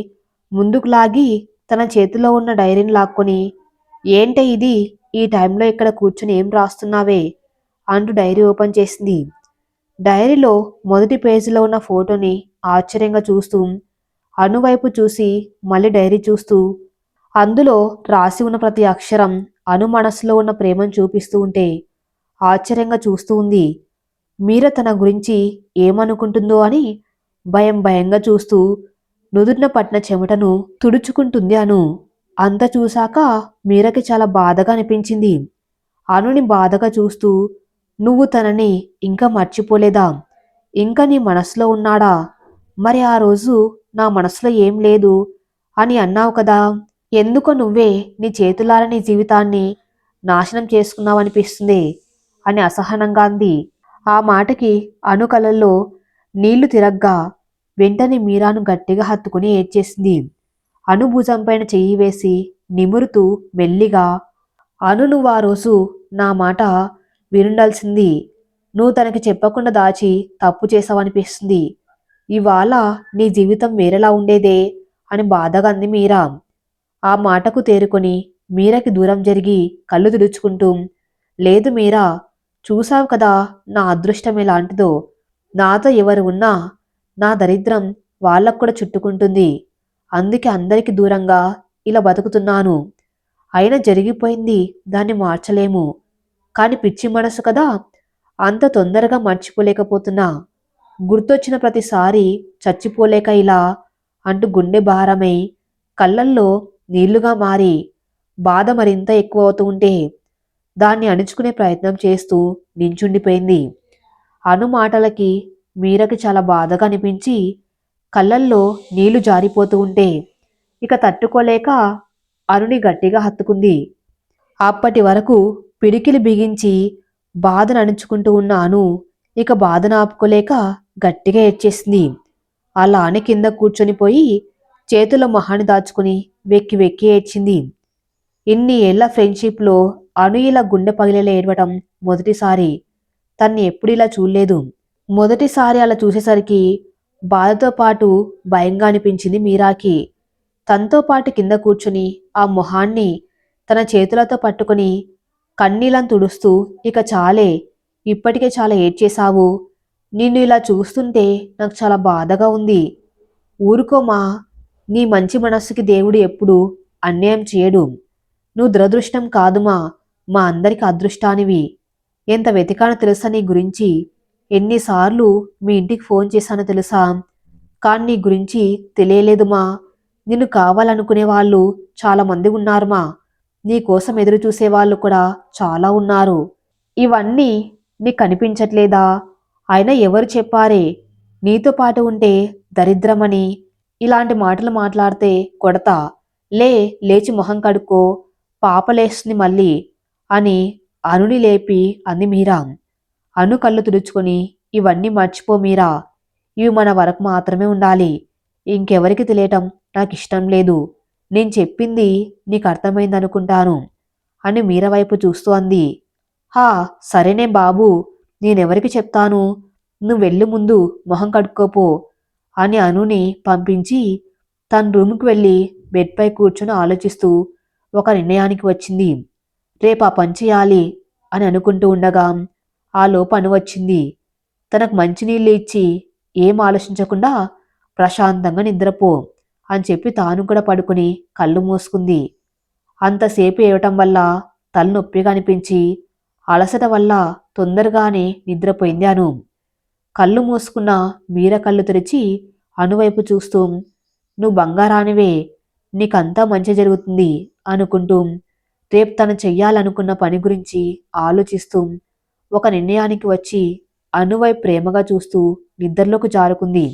ముందుకు లాగి తన చేతిలో ఉన్న డైరీని లాక్కొని, ఏంటే ఇది? ఈ టైంలో ఇక్కడ కూర్చుని ఏం రాస్తున్నావే? అంటూ డైరీ ఓపెన్ చేసింది. డైరీలో మొదటి పేజీలో ఉన్న ఫోటోని ఆశ్చర్యంగా చూస్తూ అనువైపు చూసి మళ్ళీ డైరీ చూస్తూ అందులో రాసి ఉన్న ప్రతి అక్షరం అను మనసులో ఉన్న ప్రేమను చూపిస్తూ ఉంటే ఆశ్చర్యంగా చూస్తూ ఉంది. మీర తన గురించి ఏమనుకుంటుందో అని భయం భయంగా చూస్తూ నుదుటిన పట్టిన చెమటను తుడుచుకుంటుంది అను. అంత చూశాక మీరకి చాలా బాధగా అనిపించింది. అనుని బాధగా చూస్తూ, నువ్వు తనని ఇంకా మర్చిపోలేదా? ఇంకా నీ మనసులో ఉన్నాడా? మరి ఆ రోజు నా మనసులో ఏం లేదు అని అన్నావు కదా? ఎందుకో నువ్వే నీ చేతులారా నీ జీవితాన్ని నాశనం చేసుకున్నావనిపిస్తుంది అని అసహనంగా అంది. ఆ మాటకి అను కళ్ళల్లో నీళ్లు తిరగ్గా వెంటనే మీరాను గట్టిగా హత్తుకుని ఏడ్చేసింది. అను భుజంపైన చెయ్యి వేసి నిమురుతూ మెల్లిగా, అను నువ్వు ఆ రోజు నా మాట వినుండాల్సింది. నువ్వు తనకి చెప్పకుండా దాచి తప్పు చేసావనిపిస్తుంది. ఇవాళ నీ జీవితం వేరేలా ఉండేదే అని బాధగా అంది మీరా. ఆ మాటకు తేరుకొని మీరాకి దూరం జరిగి కళ్ళు తుడుచుకుంటూ, లేదు మీరా, చూసావు కదా నా అదృష్టం ఎలాంటిదో. నాతో ఎవరు ఉన్నా నా దరిద్రం వాళ్ళకు కూడా చుట్టుకుంటుంది. అందుకే అందరికి దూరంగా ఇలా బతుకుతున్నాను. అయినా జరిగిపోయింది, దాన్ని మార్చలేము. కాని పిచ్చి మనసు కదా, అంత తొందరగా మర్చిపోలేకపోతున్నా. గుర్తొచ్చిన ప్రతిసారి చచ్చిపోలేక ఇలా అంటూ గుండె భారమై కళ్ళల్లో నీళ్లుగా మారి బాధ మరింత ఎక్కువ అవుతూ ఉంటే దాన్ని అణుచుకునే ప్రయత్నం చేస్తూ నించుండిపోయింది. అను మాటలకి మీరకి చాలా బాధగా అనిపించి కళ్ళల్లో నీళ్లు జారిపోతూ ఉంటే ఇక తట్టుకోలేక అనుని గట్టిగా హత్తుకుంది. అప్పటి వరకు పిడికిలి బిగించి బాధను అణుచుకుంటూ ఉన్న అను ఇక బాధను ఆపుకోలేక గట్టిగా ఏడ్చేసింది. అలా అని కింద కూర్చొని పోయి చేతిలో మొహాన్ని దాచుకుని వెక్కి వెక్కి ఏడ్చింది. ఇన్ని ఏళ్ల ఫ్రెండ్షిప్లో అను ఇలా గుండె పగిలేలా ఏడవటం మొదటిసారి. తన్ని ఎప్పుడు ఇలా చూడలేదు. మొదటిసారి అలా చూసేసరికి బాధతో పాటు భయంగా అనిపించింది మీరాకి. తనతో పాటు కింద కూర్చుని ఆ మొహాన్ని తన చేతులతో పట్టుకుని కన్నీళ్ళను తుడుస్తూ, ఇక చాలే, ఇప్పటికే చాలా ఏడ్చేశావు. నిన్ను ఇలా చూస్తుంటే నాకు చాలా బాధగా ఉంది. ఊరుకోమా, నీ మంచి మనస్సుకి దేవుడు ఎప్పుడు అన్యాయం చేయడు. నువ్వు దురదృష్టం కాదుమా, మా అందరికి అదృష్టానివి. ఎంత వెతికానో తెలుసా నీ గురించి. ఎన్నిసార్లు మీ ఇంటికి ఫోన్ చేశానో తెలుసా? కానీ నీ గురించి తెలియలేదుమా. నిన్ను కావాలనుకునే వాళ్ళు చాలామంది ఉన్నారుమా. నీ కోసం ఎదురు చూసేవాళ్ళు కూడా చాలా ఉన్నారు. ఇవన్నీ నీకు కనిపించట్లేదా? అయినా ఎవరు చెప్పారే నీతో పాటు ఉంటే దరిద్రమని? ఇలాంటి మాటలు మాట్లాడితే కొడతా. లేచి మొహం కడుక్కో, పాపలేస్తుంది మళ్ళీ అని అనుని లేపి అంది మీరా. అను కళ్ళు తుడుచుకొని, ఇవన్నీ మర్చిపో మీరా. ఇవి మన వరకు మాత్రమే ఉండాలి. ఇంకెవరికి తెలియటం నాకిష్టం లేదు. నేను చెప్పింది నీకు అర్థమైందనుకుంటాను అని మీరా వైపు చూస్తూ అంది. హా, సరేనే బాబు, నేనెవరికి చెప్తాను. నువ్వెళ్ళు ముందు మొహం కడుక్కోపో అని అనుని పంపించి తన రూముకి వెళ్ళి బెడ్పై కూర్చొని ఆలోచిస్తూ ఒక నిర్ణయానికి వచ్చింది. రేపు ఆ పని చేయాలి అని అనుకుంటూ ఉండగా ఆ లోపు అను వచ్చింది. తనకు మంచినీళ్ళు ఇచ్చి ఏం ఆలోచించకుండా ప్రశాంతంగా నిద్రపో అని చెప్పి తాను కూడా పడుకుని కళ్ళు మూసుకుంది. అంతసేపు ఏవటం వల్ల తలనొప్పిగా అనిపించి అలసట వల్ల తొందరగానే నిద్రపోయింది అను. కళ్ళు మూసుకున్న మీర కళ్ళు తెరిచి అనువైపు చూస్తూ, నువ్వు బంగారానివే, నీకంతా మంచి జరుగుతుంది అనుకుంటూ రేపు తను చెయ్యాలనుకున్న పని గురించి ఆలోచిస్తూ ఒక నిర్ణయానికి వచ్చి అనువైపు ప్రేమగా చూస్తూ నిద్రలోకి జారుకుంది.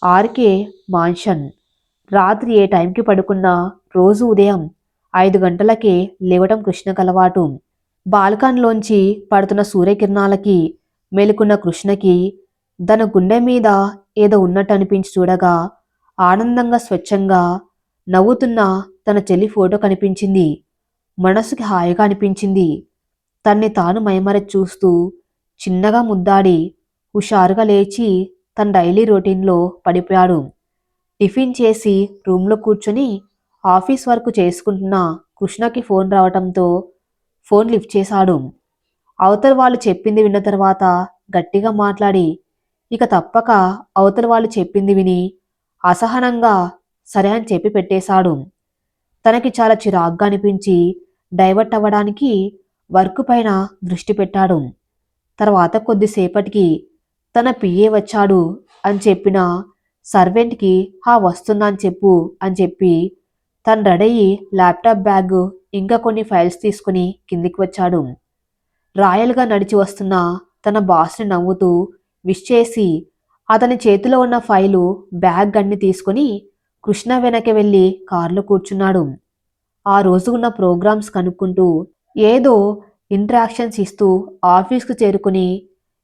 RK mansion. రాత్రి ఏ టైంకి పడుకున్నా రోజు ఉదయం 5 గంటలకే లేవటం కృష్ణకు అలవాటు. బాల్కన్లోంచి పడుతున్న సూర్యకిరణాలకి మేలుకున్న కృష్ణకి తన గుండె మీద ఏదో ఉన్నట్టు అనిపించి చూడగా ఆనందంగా స్వచ్ఛంగా నవ్వుతున్న తన చెల్లి ఫోటో కనిపించింది. మనసుకి హాయిగా అనిపించింది. తన్ని తాను మైమరచి చూస్తూ చిన్నగా ముద్దాడి హుషారుగా లేచి తన డైలీ రొటీన్లో పడిపోయాడు. టిఫిన్ చేసి రూమ్లో కూర్చొని ఆఫీస్ వర్క్ చేసుకుంటున్న కృష్ణకి ఫోన్ రావటంతో ఫోన్ లిఫ్ట్ చేశాడు. అవతల వాళ్ళు చెప్పింది విన్న తర్వాత గట్టిగా మాట్లాడి ఇక తప్పక అవతల వాళ్ళు చెప్పింది విని అసహనంగా సరే అని చెప్పి పెట్టేశాడు. తనకి చాలా చిరాగ్గా అనిపించి డైవర్ట్ అవ్వడానికి వర్క్ పైన దృష్టి పెట్టాడు. తర్వాత కొద్దిసేపటికి తన పిఏ వచ్చాడు అని చెప్పిన సర్వెంట్కి వస్తున్నా అని చెప్పు అని చెప్పి తను రెడీ అయ్యి ల్యాప్టాప్ బ్యాగ్ ఇంకా కొన్ని ఫైల్స్ తీసుకుని కిందికి వచ్చాడు. రాయల్గా నడిచి వస్తున్న తన బాస్ని నవ్వుతూ విష్ చేసి అతని చేతిలో ఉన్న ఫైలు బ్యాగ్ అన్ని తీసుకుని కృష్ణ వెనక్కి వెళ్ళి కారులో కూర్చున్నాడు. ఆ రోజు ఉన్న ప్రోగ్రామ్స్ కనుక్కుంటూ ఏదో ఇంట్రాక్షన్స్ ఇస్తూ ఆఫీస్కు చేరుకుని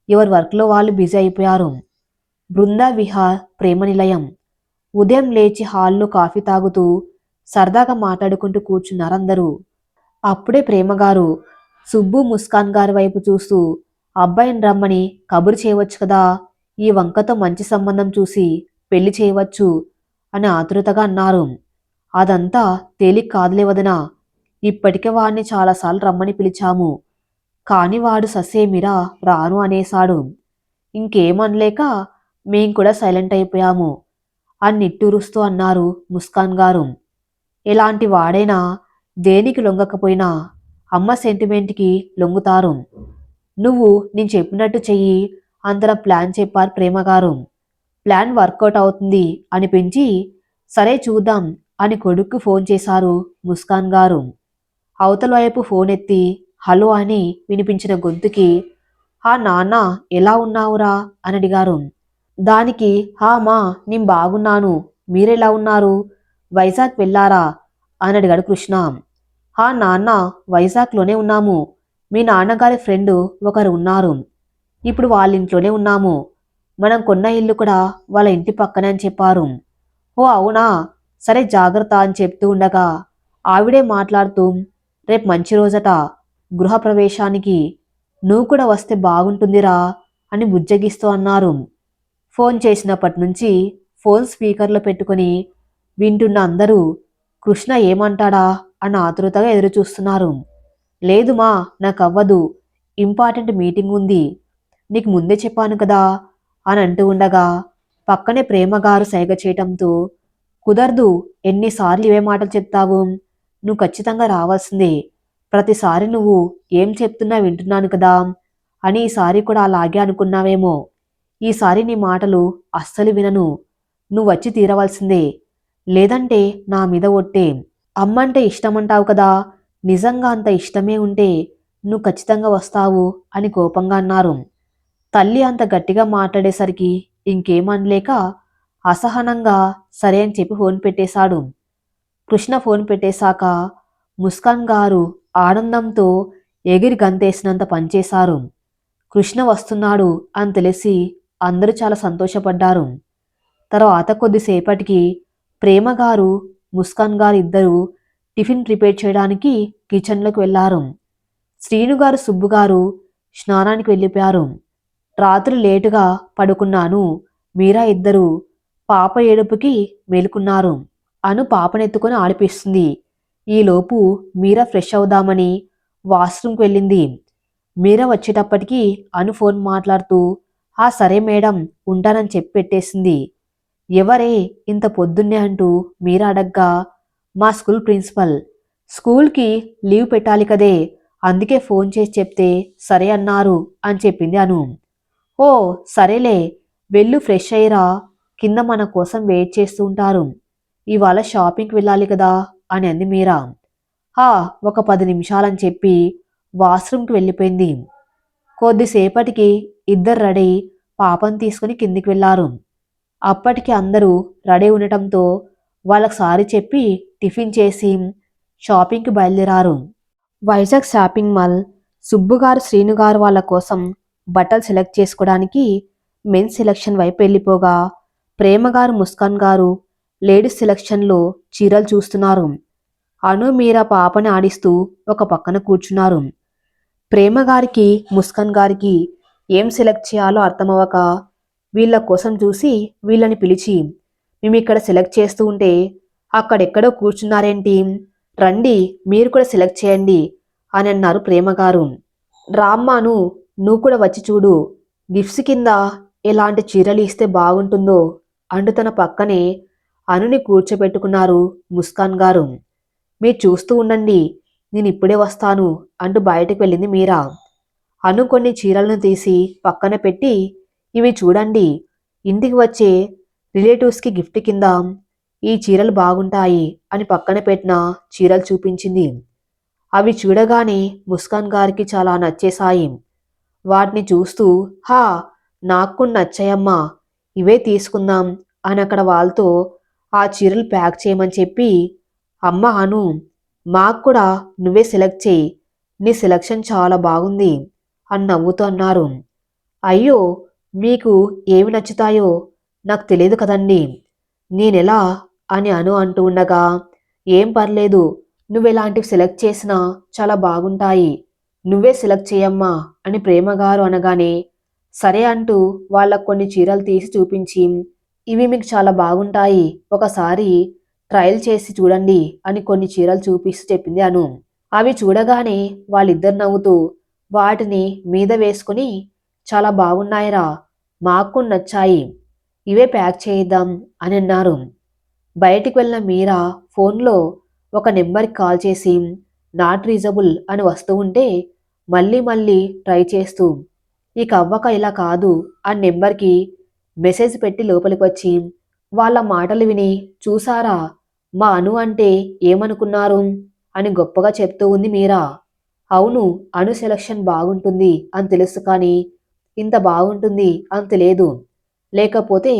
ఎవరి వర్క్లో వాళ్ళు బిజీ అయిపోయారు. బృందా విహార్ ప్రేమ నిలయం. ఉదయం లేచి హాల్లో కాఫీ తాగుతూ సరదాగా మాట్లాడుకుంటూ కూర్చున్నారందరూ. అప్పుడే ప్రేమగారు సుబ్బు ముస్కాన్ గారి వైపు చూస్తూ అబ్బాయిని రమ్మని కబురు చేయవచ్చు కదా, ఈ వంకతో మంచి సంబంధం చూసి పెళ్లి చేయవచ్చు అని ఆతృతగా అన్నారు. అదంతా తేలిక కాదులే వదినా, ఇప్పటికే వాడిని చాలాసార్లు రమ్మని పిలిచాము, కాని వాడు ససేమిరా రాను అనేశాడు. ఇంకేమనలేక మేం కూడా సైలెంట్ అయిపోయాము అని నిట్టూరుస్తూ అన్నారు ముస్కాన్ గారు. ఎలాంటి వాడైనా దేనికి లొంగకపోయినా అమ్మ సెంటిమెంట్కి లొంగుతారు. నువ్వు నేను చెప్పినట్టు చెయ్యి అంతన ప్లాన్ చెప్పారు ప్రేమగారు. ప్లాన్ వర్కౌట్ అవుతుంది అనిపించి సరే చూద్దాం అని కొడుక్కు ఫోన్ చేశారు ముస్కాన్ గారు. అవతల వైపు ఫోన్ ఎత్తి హలో అని వినిపించిన గొంతుకి నాన్న ఎలా ఉన్నావురా అని అడిగారు. దానికి మా నేను బాగున్నాను, మీరెలా ఉన్నారు, వైజాగ్ వెళ్ళారా అని అడిగాడు కృష్ణ. నాన్న వైజాగ్లోనే ఉన్నాము, మీ నాన్నగారి ఫ్రెండ్ ఒకరు ఉన్నారు, ఇప్పుడు వాళ్ళ ఇంట్లోనే ఉన్నాము, మనం కొన్న ఇల్లు కూడా వాళ్ళ ఇంటి పక్కనే అని చెప్పారు. అవునా, సరే జాగ్రత్త అని చెప్తూ ఉండగా ఆవిడే మాట్లాడుతూ రేపు మంచి రోజట గృహప్రవేశానికి, నువ్వు కూడా వస్తే బాగుంటుందిరా అని బుజ్జగిస్తూ అన్నారు. ఫోన్ చేసినప్పటి నుంచి ఫోన్ స్పీకర్లో పెట్టుకుని వింటున్న అందరూ కృష్ణ ఏమంటాడా అని ఆతృతగా ఎదురుచూస్తున్నారు. లేదు మా, నాకు అవ్వదు, ఇంపార్టెంట్ మీటింగ్ ఉంది, నీకు ముందే చెప్పాను కదా అని అంటూ ఉండగా పక్కనే ప్రేమగారు సైగ చేయటంతో కుదరదు, ఎన్నిసార్లు ఇవే మాటలు చెప్తావు, నువ్వు ఖచ్చితంగా రావాల్సిందే, ప్రతిసారి నువ్వు ఏం చెప్తున్నా వింటున్నాను కదా అని ఈసారి కూడా అలాగే అనుకున్నావేమో, ఈసారి నీ మాటలు అస్సలు వినను, నువ్వు వచ్చి తీరవలసిందే, లేదంటే నా మీద ఒట్టే, అమ్మంటే ఇష్టమంటావు కదా, నిజంగా అంత ఇష్టమే ఉంటే నువ్వు ఖచ్చితంగా వస్తావు అని కోపంగా అన్నారు. తల్లి అంత గట్టిగా మాట్లాడేసరికి ఇంకేమనలేక అసహనంగా సరే అని చెప్పి ఫోన్ పెట్టేశాడు. కృష్ణ ఫోన్ పెట్టేశాక ముస్కాన్ గారు ఆనందంతో ఎగిరి గంతేసినంత పనిచేశారు. కృష్ణ వస్తున్నాడు అని తెలిసి అందరూ చాలా సంతోషపడ్డారు. తర్వాత కొద్దిసేపటికి ప్రేమగారు ముస్కాన్ గారు ఇద్దరు టిఫిన్ ప్రిపేర్ చేయడానికి కిచెన్లోకి వెళ్లారు. శ్రీనుగారు సుబ్బుగారు స్నానానికి వెళ్ళిపోయారు. రాత్రి లేటుగా పడుకున్నాను, మీరా ఇద్దరు పాప ఏడుపుకి మేలుకున్నారు. అను పాపనెత్తుకొని ఆడిపిస్తుంది. ఈలోపు మీరా ఫ్రెష్ అవుదామని వాష్రూమ్కి వెళ్ళింది. మీరా వచ్చేటప్పటికి అను ఫోన్ మాట్లాడుతూ సరే మేడం ఉంటానని చెప్పి పెట్టేసింది. ఎవరే ఇంత పొద్దున్నే అంటూ మీరా అడగ్గా మా స్కూల్ ప్రిన్సిపల్, స్కూల్కి లీవ్ పెట్టాలి కదే, అందుకే ఫోన్ చేసి చెప్తే సరే అన్నారు అని చెప్పింది అను. సరేలే, వెళ్ళు ఫ్రెష్ అయ్యిరా, కింద మన కోసం వెయిట్ చేస్తూ ఉంటారు, ఇవాళ షాపింగ్కి వెళ్ళాలి కదా అని అంది మీరా. ఒక 10 నిమిషాలని చెప్పి వాష్రూమ్కి వెళ్ళిపోయింది. కొద్దిసేపటికి ఇద్దరు రెడీ పాపను తీసుకుని కిందికి వెళ్లారు. అప్పటికి అందరూ రెడీ ఉండటంతో వాళ్ళకి సారీ చెప్పి టిఫిన్ చేసి షాపింగ్కి బయలుదేరారు. వైజాగ్ షాపింగ్ మాల్ సుబ్బుగారు శ్రీనుగారు వాళ్ళ కోసం బట్టలు సెలెక్ట్ చేసుకోవడానికి మెన్స్ సెలెక్షన్ వైపు వెళ్ళిపోగా ప్రేమగారు ముస్కాన్ గారు లేడీస్ సెలెక్షన్లో చీరలు చూస్తున్నారు. అను మీరా పాపని ఆడిస్తూ ఒక పక్కన కూర్చున్నారు. ప్రేమగారికి ముస్కాన్ గారికి ఏం సెలెక్ట్ చేయాలో అర్థమవక వీళ్ళ కోసం చూసి వీళ్ళని పిలిచి, మేమిక్కడ సెలెక్ట్ చేస్తూ ఉంటే అక్కడెక్కడో కూర్చున్నారేంటి, రండి మీరు కూడా సెలెక్ట్ చేయండి అని అన్నారు ప్రేమగారు. రామ్మాను, నువ్వు కూడా వచ్చి చూడు, గిఫ్ట్స్ కింద ఎలాంటి చీరలు ఇస్తే బాగుంటుందో అంటూ తన పక్కనే అనుని కూర్చోబెట్టుకున్నారు ముస్కాన్ గారు. మీరు చూస్తూ ఉండండి, నేను ఇప్పుడే వస్తాను అంటూ బయటకు వెళ్ళింది మీరా. అను కొన్ని చీరలను తీసి పక్కన పెట్టి, ఇవి చూడండి, ఇంటికి వచ్చే రిలేటివ్స్కి గిఫ్ట్ కింద ఈ చీరలు బాగుంటాయి అని పక్కన పెట్టిన చీరలు చూపించింది. అవి చూడగానే ముస్కాన్ గారికి చాలా నచ్చేశాయి. వాటిని చూస్తూ, హా, నాకు కూడా నచ్చాయమ్మా, ఇవే తీసుకుందాం అని అక్కడ వాళ్ళతో ఆ చీరలు ప్యాక్ చేయమని చెప్పి, అమ్మ అను, మాకు కూడా నువ్వే సెలెక్ట్ చేయి, నీ సెలక్షన్ చాలా బాగుంది అని నవ్వుతూ అన్నారు. అయ్యో, మీకు ఏమి నచ్చుతాయో నాకు తెలియదు కదండి, నేనెలా అని అను అంటూ ఉండగా, ఏం పర్లేదు, నువ్వెలాంటివి సెలెక్ట్ చేసినా చాలా బాగుంటాయి, నువ్వే సెలెక్ట్ చేయమ్మా అని ప్రేమగారు అనగానే, సరే అంటూ వాళ్ళకు కొన్ని చీరలు తీసి చూపించి, ఇవి మీకు చాలా బాగుంటాయి, ఒకసారి ట్రయల్ చేసి చూడండి అని కొన్ని చీరలు చూపిస్తూ చెప్పింది అను. అవి చూడగానే వాళ్ళిద్దరు నవ్వుతూ వాటిని మీద వేసుకుని, చాలా బాగున్నాయిరా, మాకు నచ్చాయి, ఇవే ప్యాక్ చేయిద్దాం అని అన్నారు. బయటికి వెళ్ళిన మీరా ఫోన్లో ఒక నెంబర్కి కాల్ చేసి నాట్ రీజబుల్ అని వస్తూ ఉంటే మళ్ళీ మళ్ళీ ట్రై చేస్తూ, ఇక అవ్వక ఇలా కాదు ఆ నెంబర్కి మెసేజ్ పెట్టి లోపలికి వచ్చి, వాళ్ళ మాటలు విని, చూసారా మా అను అంటే ఏమనుకున్నారు అని గొప్పగా చెప్తూ ఉంది మీరా. అవును, అను సెలక్షన్ బాగుంటుంది అని తెలుసు, కానీ ఇంత బాగుంటుంది అని తెలియదు, లేకపోతే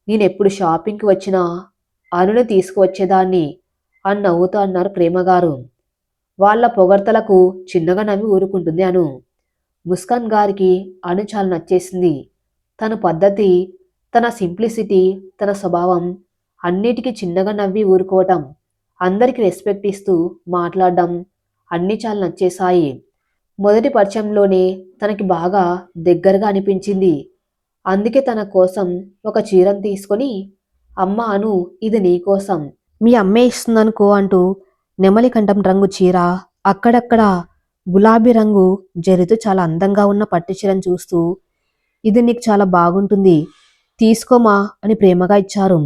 నేనెప్పుడు షాపింగ్కి వచ్చినా అనుని తీసుకువచ్చేదాన్ని అని నవ్వుతూ అన్నారు ప్రేమగారు. వాళ్ళ పొగడ్తలకు చిన్నగా నవ్వి ఊరుకుంటుంది అను. ముస్కాన్ గారికి అను చాలా నచ్చేసింది. తన పద్ధతి, తన సింప్లిసిటీ, తన స్వభావం, అన్నిటికీ చిన్నగా నవ్వి ఊరుకోవటం, అందరికీ రెస్పెక్ట్ ఇస్తూ మాట్లాడడం అన్నీ చాలా నచ్చేశాయి. మొదటి పరిచయంలోనే తనకి బాగా దగ్గరగా అనిపించింది. అందుకే తన కోసం ఒక చీరను తీసుకొని, అమ్మ అను, ఇది నీకోసం, మీ అమ్మే ఇస్తుందనుకో అంటూ నెమలికంఠం రంగు చీర, అక్కడక్కడ గులాబీ రంగు జరీతో చాలా అందంగా ఉన్న పట్టు చీరను చూస్తూ, ఇది నీకు చాలా బాగుంటుంది, తీసుకోమా అని ప్రేమగా ఇచ్చారు.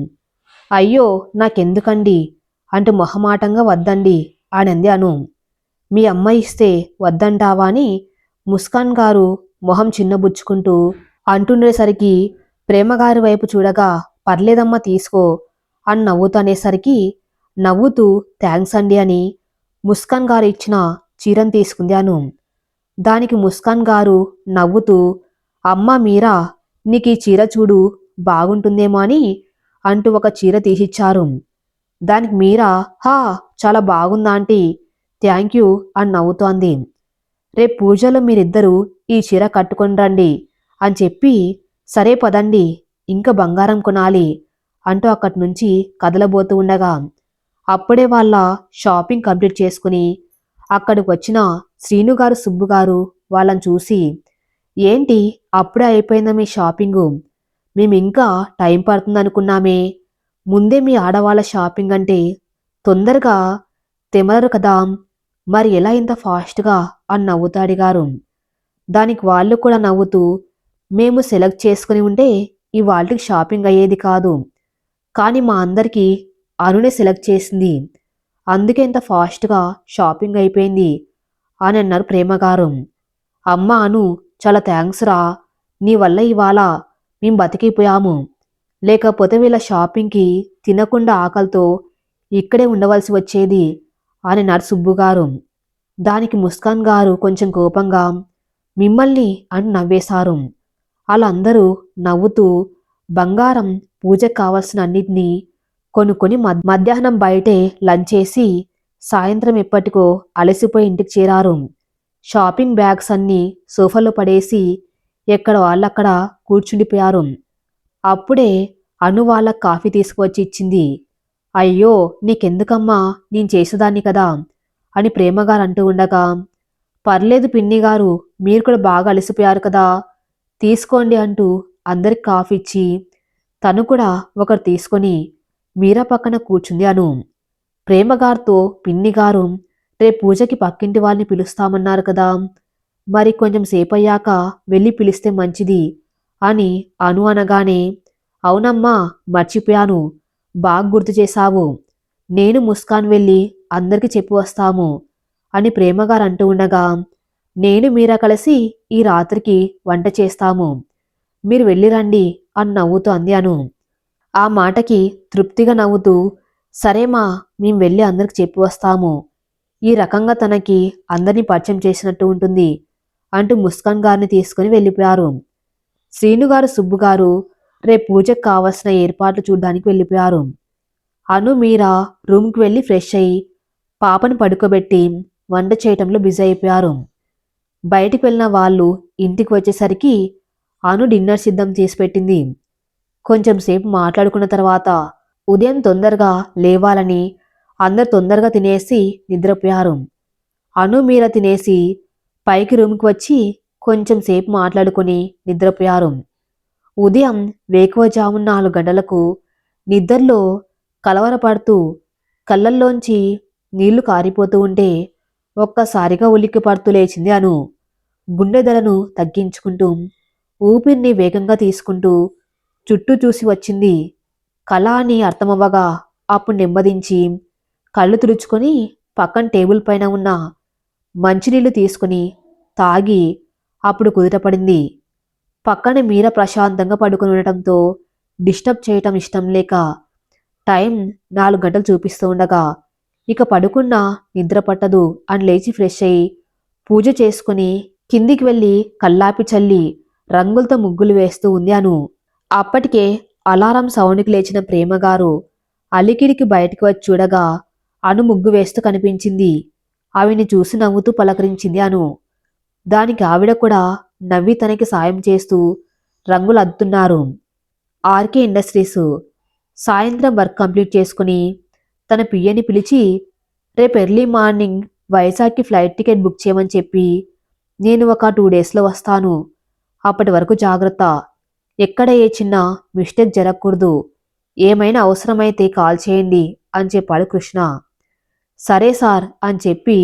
అయ్యో, నాకెందుకండి అంటూ మొహమాటంగా వద్దండి అనంది అను. మీ అమ్మ ఇస్తే వద్దంటావా అని ముస్కాన్ గారు మొహం చిన్నబుచ్చుకుంటూ అంటుండేసరికి ప్రేమగారి వైపు చూడగా, పర్లేదమ్మా తీసుకో అని నవ్వుతూ అనేసరికి నవ్వుతూ థ్యాంక్స్ అండి అని ముస్కాన్ గారు ఇచ్చిన చీరను తీసుకుంది అను. దానికి ముస్కాన్ గారు నవ్వుతూ, అమ్మ మీరా, నీకు ఈ చీర చూడు బాగుంటుందేమో అని అంటూ ఒక చీర తీసిచ్చారు. దానికి మీరా, హా, చాలా బాగుందా ఆంటీ, థ్యాంక్ యూ అని నవ్వుతోంది. రేపు పూజలో మీరిద్దరూ ఈ చీర కట్టుకొని రండి అని చెప్పి, సరే పదండి, ఇంకా బంగారం కొనాలి అంటూ అక్కడి నుంచి కదలబోతూ ఉండగా, అప్పుడే వాళ్ళ షాపింగ్ కంప్లీట్ చేసుకుని అక్కడికి వచ్చిన శ్రీనుగారు సుబ్బుగారు వాళ్ళని చూసి, ఏంటి అప్పుడే అయిపోయిందా మీ షాపింగు, మేము ఇంకా టైం పడుతుందనుకున్నామే, ముందే మీ ఆడవాళ్ళ షాపింగ్ అంటే తొందరగా తెమలరు కదా, మరి ఎలా ఇంత ఫాస్ట్గా అని నవ్వుతూ అడిగారు. దానికి వాళ్ళు కూడా నవ్వుతూ, మేము సెలెక్ట్ చేసుకుని ఉంటే ఇవాళకి షాపింగ్ అయ్యేది కాదు, కానీ మా అందరికీ అనునే సెలెక్ట్ చేసింది, అందుకే ఇంత ఫాస్ట్గా షాపింగ్ అయిపోయింది అని అన్నారు ప్రేమగారు. అమ్మ అను, చాలా థ్యాంక్స్ రా, నీ వల్ల ఇవాళ మేము బతికిపోయాము, లేకపోతే వీళ్ళ షాపింగ్కి తినకుండా ఆకలితో ఇక్కడే ఉండవలసి వచ్చేది అని అన్నారు సుబ్బుగారు. దానికి ముస్కాన్ గారు కొంచెం కోపంగా, మిమ్మల్ని అని నవ్వేశారు. వాళ్ళందరూ నవ్వుతూ బంగారం పూజకు కావాల్సిన అన్నిటినీ కొనుక్కొని మధ్యాహ్నం బయటే లంచ్ చేసి సాయంత్రం ఎప్పటికో అలసిపోయి ఇంటికి చేరారు. షాపింగ్ బ్యాగ్స్ అన్నీ సోఫాలో పడేసి ఎక్కడ వాళ్ళక్కడ కూర్చుండిపోయారు. అప్పుడే అను వాళ్ళ కాఫీ తీసుకువచ్చి ఇచ్చింది. అయ్యో నీకెందుకమ్మా, నేను చేసేదాన్ని కదా అని ప్రేమగారు అంటూ ఉండగా, పర్లేదు పిన్నిగారు, మీరు కూడా బాగా అలసిపోయారు కదా, తీసుకోండి అంటూ అందరికి కాఫీ ఇచ్చి తను కూడా ఒకరు తీసుకొని మీరా పక్కన కూర్చుంది అను. ప్రేమగారితో పిన్నిగారు రేపు పూజకి పక్కింటి వాళ్ళని పిలుస్తామన్నారు కదా, మరి కొంచెం సేపయ్యాక వెళ్ళి పిలిస్తే మంచిది అని అను అనగానే, అవునమ్మా మర్చిపోయాను, బాగా గుర్తు చేశావు, నేను ముస్కాన్ వెళ్ళి అందరికీ చెప్పి వస్తాము అని ప్రేమగారు అంటూ ఉండగా, నేను మీరా కలిసి ఈ రాత్రికి వంట చేస్తాము, మీరు వెళ్ళిరండి అని నవ్వుతూ అంది అను. ఆ మాటకి తృప్తిగా నవ్వుతూ, సరేమా, మేం వెళ్ళి అందరికి చెప్పి వస్తాము, ఈ రకంగా తనకి అందరినీ పరిచయం చేసినట్టు ఉంటుంది అంటూ ముస్కాన్ గారిని తీసుకుని వెళ్ళిపోయారు. శ్రీనుగారు సుబ్బుగారు రేపు పూజకు కావలసిన ఏర్పాట్లు చూడ్డానికి వెళ్ళిపోయారు. అను మీరా రూమ్కి వెళ్ళి ఫ్రెష్ అయ్యి పాపను పడుకోబెట్టి వంట చేయటంలో బిజీ అయిపోయారు. బయటికి వెళ్ళిన వాళ్ళు ఇంటికి వచ్చేసరికి అను డిన్నర్ సిద్ధం చేసి పెట్టింది. కొంచెం సేపు మాట్లాడుకున్న తర్వాత ఉదయం తొందరగా లేవాలని అందరు తొందరగా తినేసి నిద్రపోయారు. అను మీరా తినేసి పైకి రూమ్కి వచ్చి కొంచెం సేపు మాట్లాడుకుని నిద్రపోయారు. ఉదయం వేకువజామున 4 గంటలకు నిద్రలో కలవరపడుతూ కళ్ళల్లోంచి నీళ్లు కారిపోతూ ఉంటే ఒక్కసారిగా ఉలిక్కి పడుతూ లేచింది అను. గుండె ధరను తగ్గించుకుంటూ ఊపిరిని వేగంగా తీసుకుంటూ చుట్టూ చూసి వచ్చింది. కళ అని అర్థమవ్వగా అప్పుడు నెమ్మదించి కళ్ళు తుడుచుకొని పక్కన టేబుల్ పైన ఉన్న మంచినీళ్లు తీసుకుని తాగి అప్పుడు కుదుటపడింది. పక్కన మీర ప్రశాంతంగా పడుకుని ఉండటంతో డిస్టర్బ్ చేయటం ఇష్టం లేక టైం 4 గంటలు చూపిస్తూ ఉండగా ఇక పడుకున్నా నిద్ర పట్టదు అని లేచి ఫ్రెష్ అయ్యి పూజ చేసుకుని కిందికి వెళ్ళి కల్లాపి చల్లి రంగులతో ముగ్గులు వేస్తూ ఉంది అను. అప్పటికే అలారం సౌండ్కి లేచిన ప్రేమగారు అలికిడికి బయటికి వచ్చి చూడగా అను ముగ్గు వేస్తూ కనిపించింది. ఆవిని చూసి నవ్వుతూ పలకరించింది అను. దానికి ఆవిడ కూడా నవ్వి తనకి సాయం చేస్తూ రంగులు అద్దుతున్నారు. ఆర్కే ఇండస్ట్రీస్. సాయంత్రం వర్క్ కంప్లీట్ చేసుకుని తన పియ్యని పిలిచి రేపు ఎర్లీ మార్నింగ్ వైజాగ్కి ఫ్లైట్ టికెట్ బుక్ చేయమని చెప్పి నేను ఒక 2 డేస్లో వస్తాను, అప్పటి వరకు జాగ్రత్త, ఎక్కడ ఏ చిన్న మిస్టేక్ జరగకూడదు, ఏమైనా అవసరమైతే కాల్ చేయండి అని చెప్పాడు కృష్ణ. సరే సార్ అని చెప్పి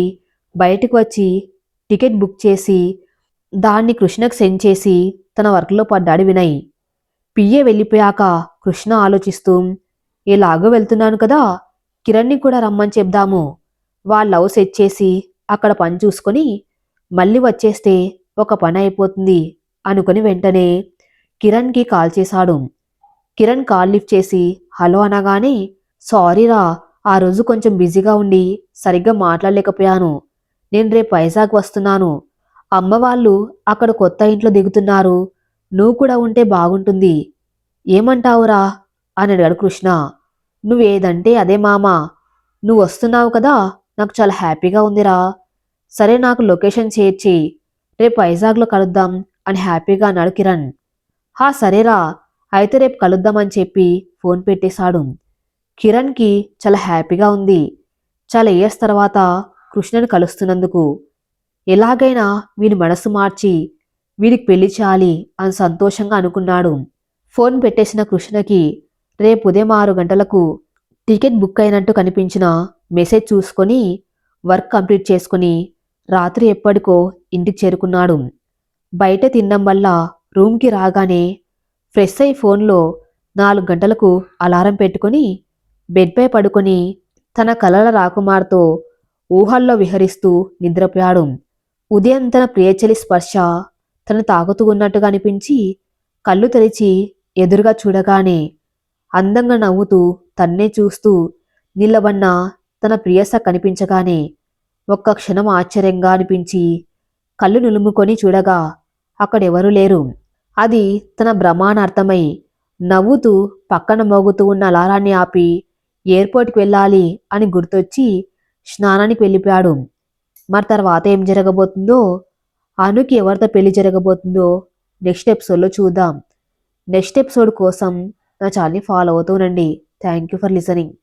బయటకు వచ్చి టికెట్ బుక్ చేసి దాన్ని కృష్ణకు సెండ్ చేసి తన వర్క్లో పడ్డాడు వినయ్. పియ్యే వెళ్ళిపోయాక కృష్ణ ఆలోచిస్తూ, ఎలాగో వెళ్తున్నాను కదా, కిరణ్ని కూడా రమ్మని చెప్దాము, వాళ్ళ లవ్ సెట్ చేసి అక్కడ పని చూసుకొని మళ్ళీ వచ్చేస్తే ఒక పని అయిపోతుంది అనుకుని వెంటనే కిరణ్కి కాల్ చేశాడు. కిరణ్ కాల్ లిఫ్ట్ చేసి హలో అనగానే, సారీరా, ఆ రోజు కొంచెం బిజీగా ఉండి సరిగ్గా మాట్లాడలేకపోయాను, నేను రేపు వైజాగ్ వస్తున్నాను, అమ్మ వాళ్ళు అక్కడ కొత్త ఇంట్లో దిగుతున్నారు, నువ్వు కూడా ఉంటే బాగుంటుంది, ఏమంటావురా అని అడిగాడు కృష్ణ. నువ్వేదంటే అదే మామా, నువ్వు వస్తున్నావు కదా, నాకు చాలా హ్యాపీగా ఉందిరా, సరే నాకు లొకేషన్ షేర్ చేయి, రేపు వైజాగ్లో కలుద్దాం అని హ్యాపీగా అన్నాడు కిరణ్. హా సరేరా, అయితే రేపు కలుద్దామని చెప్పి ఫోన్ పెట్టేశాడు. కిరణ్కి చాలా హ్యాపీగా ఉంది, చాలా ఇయర్స్ తర్వాత కృష్ణని కలుస్తున్నందుకు. ఎలాగైనా వీడి మనసు మార్చి వీడికి పెళ్లి చేయాలి అని సంతోషంగా అనుకున్నాడు. ఫోన్ పెట్టేసిన కృష్ణకి రేపు ఉదయం 6 గంటలకు టికెట్ బుక్ అయినట్టు కనిపించిన మెసేజ్ చూసుకొని వర్క్ కంప్లీట్ చేసుకుని రాత్రి ఎప్పటికో ఇంటికి చేరుకున్నాడు. బయట తినడం వల్ల రూమ్కి రాగానే ఫ్రెష్ అయి ఫోన్లో 4 గంటలకు అలారం పెట్టుకుని బెడ్పై పడుకొని తన కలల రాకుమార్తో ఊహల్లో విహరిస్తూ నిద్రపోయాడు. ఉదయం తన ప్రియచలి స్పర్శ తను తాకుతూ ఉన్నట్టుగా అనిపించి కళ్ళు తెరిచి ఎదురుగా చూడగానే అందంగా నవ్వుతూ తన్నే చూస్తూ నిలబడిన తన ప్రియస కనిపించగానే ఒక్క క్షణం ఆశ్చర్యంగా అనిపించి కళ్ళు నులుముకొని చూడగా అక్కడెవరూ లేరు. అది తన భ్రమానార్థమై నవ్వుతూ పక్కన మోగుతూ ఉన్న అలారాన్ని ఆపి ఎయిర్పోర్ట్కి వెళ్ళాలి అని గుర్తొచ్చి స్నానానికి వెళ్ళిపోయాడు. మరి తర్వాత ఏం జరగబోతుందో, అనుకి ఎవరితో పెళ్లి జరగబోతుందో నెక్స్ట్ ఎపిసోడ్లో చూద్దాం. నెక్స్ట్ ఎపిసోడ్ కోసం నా ఛానల్ని ఫాలో అవుతూనండి. Thank you for listening.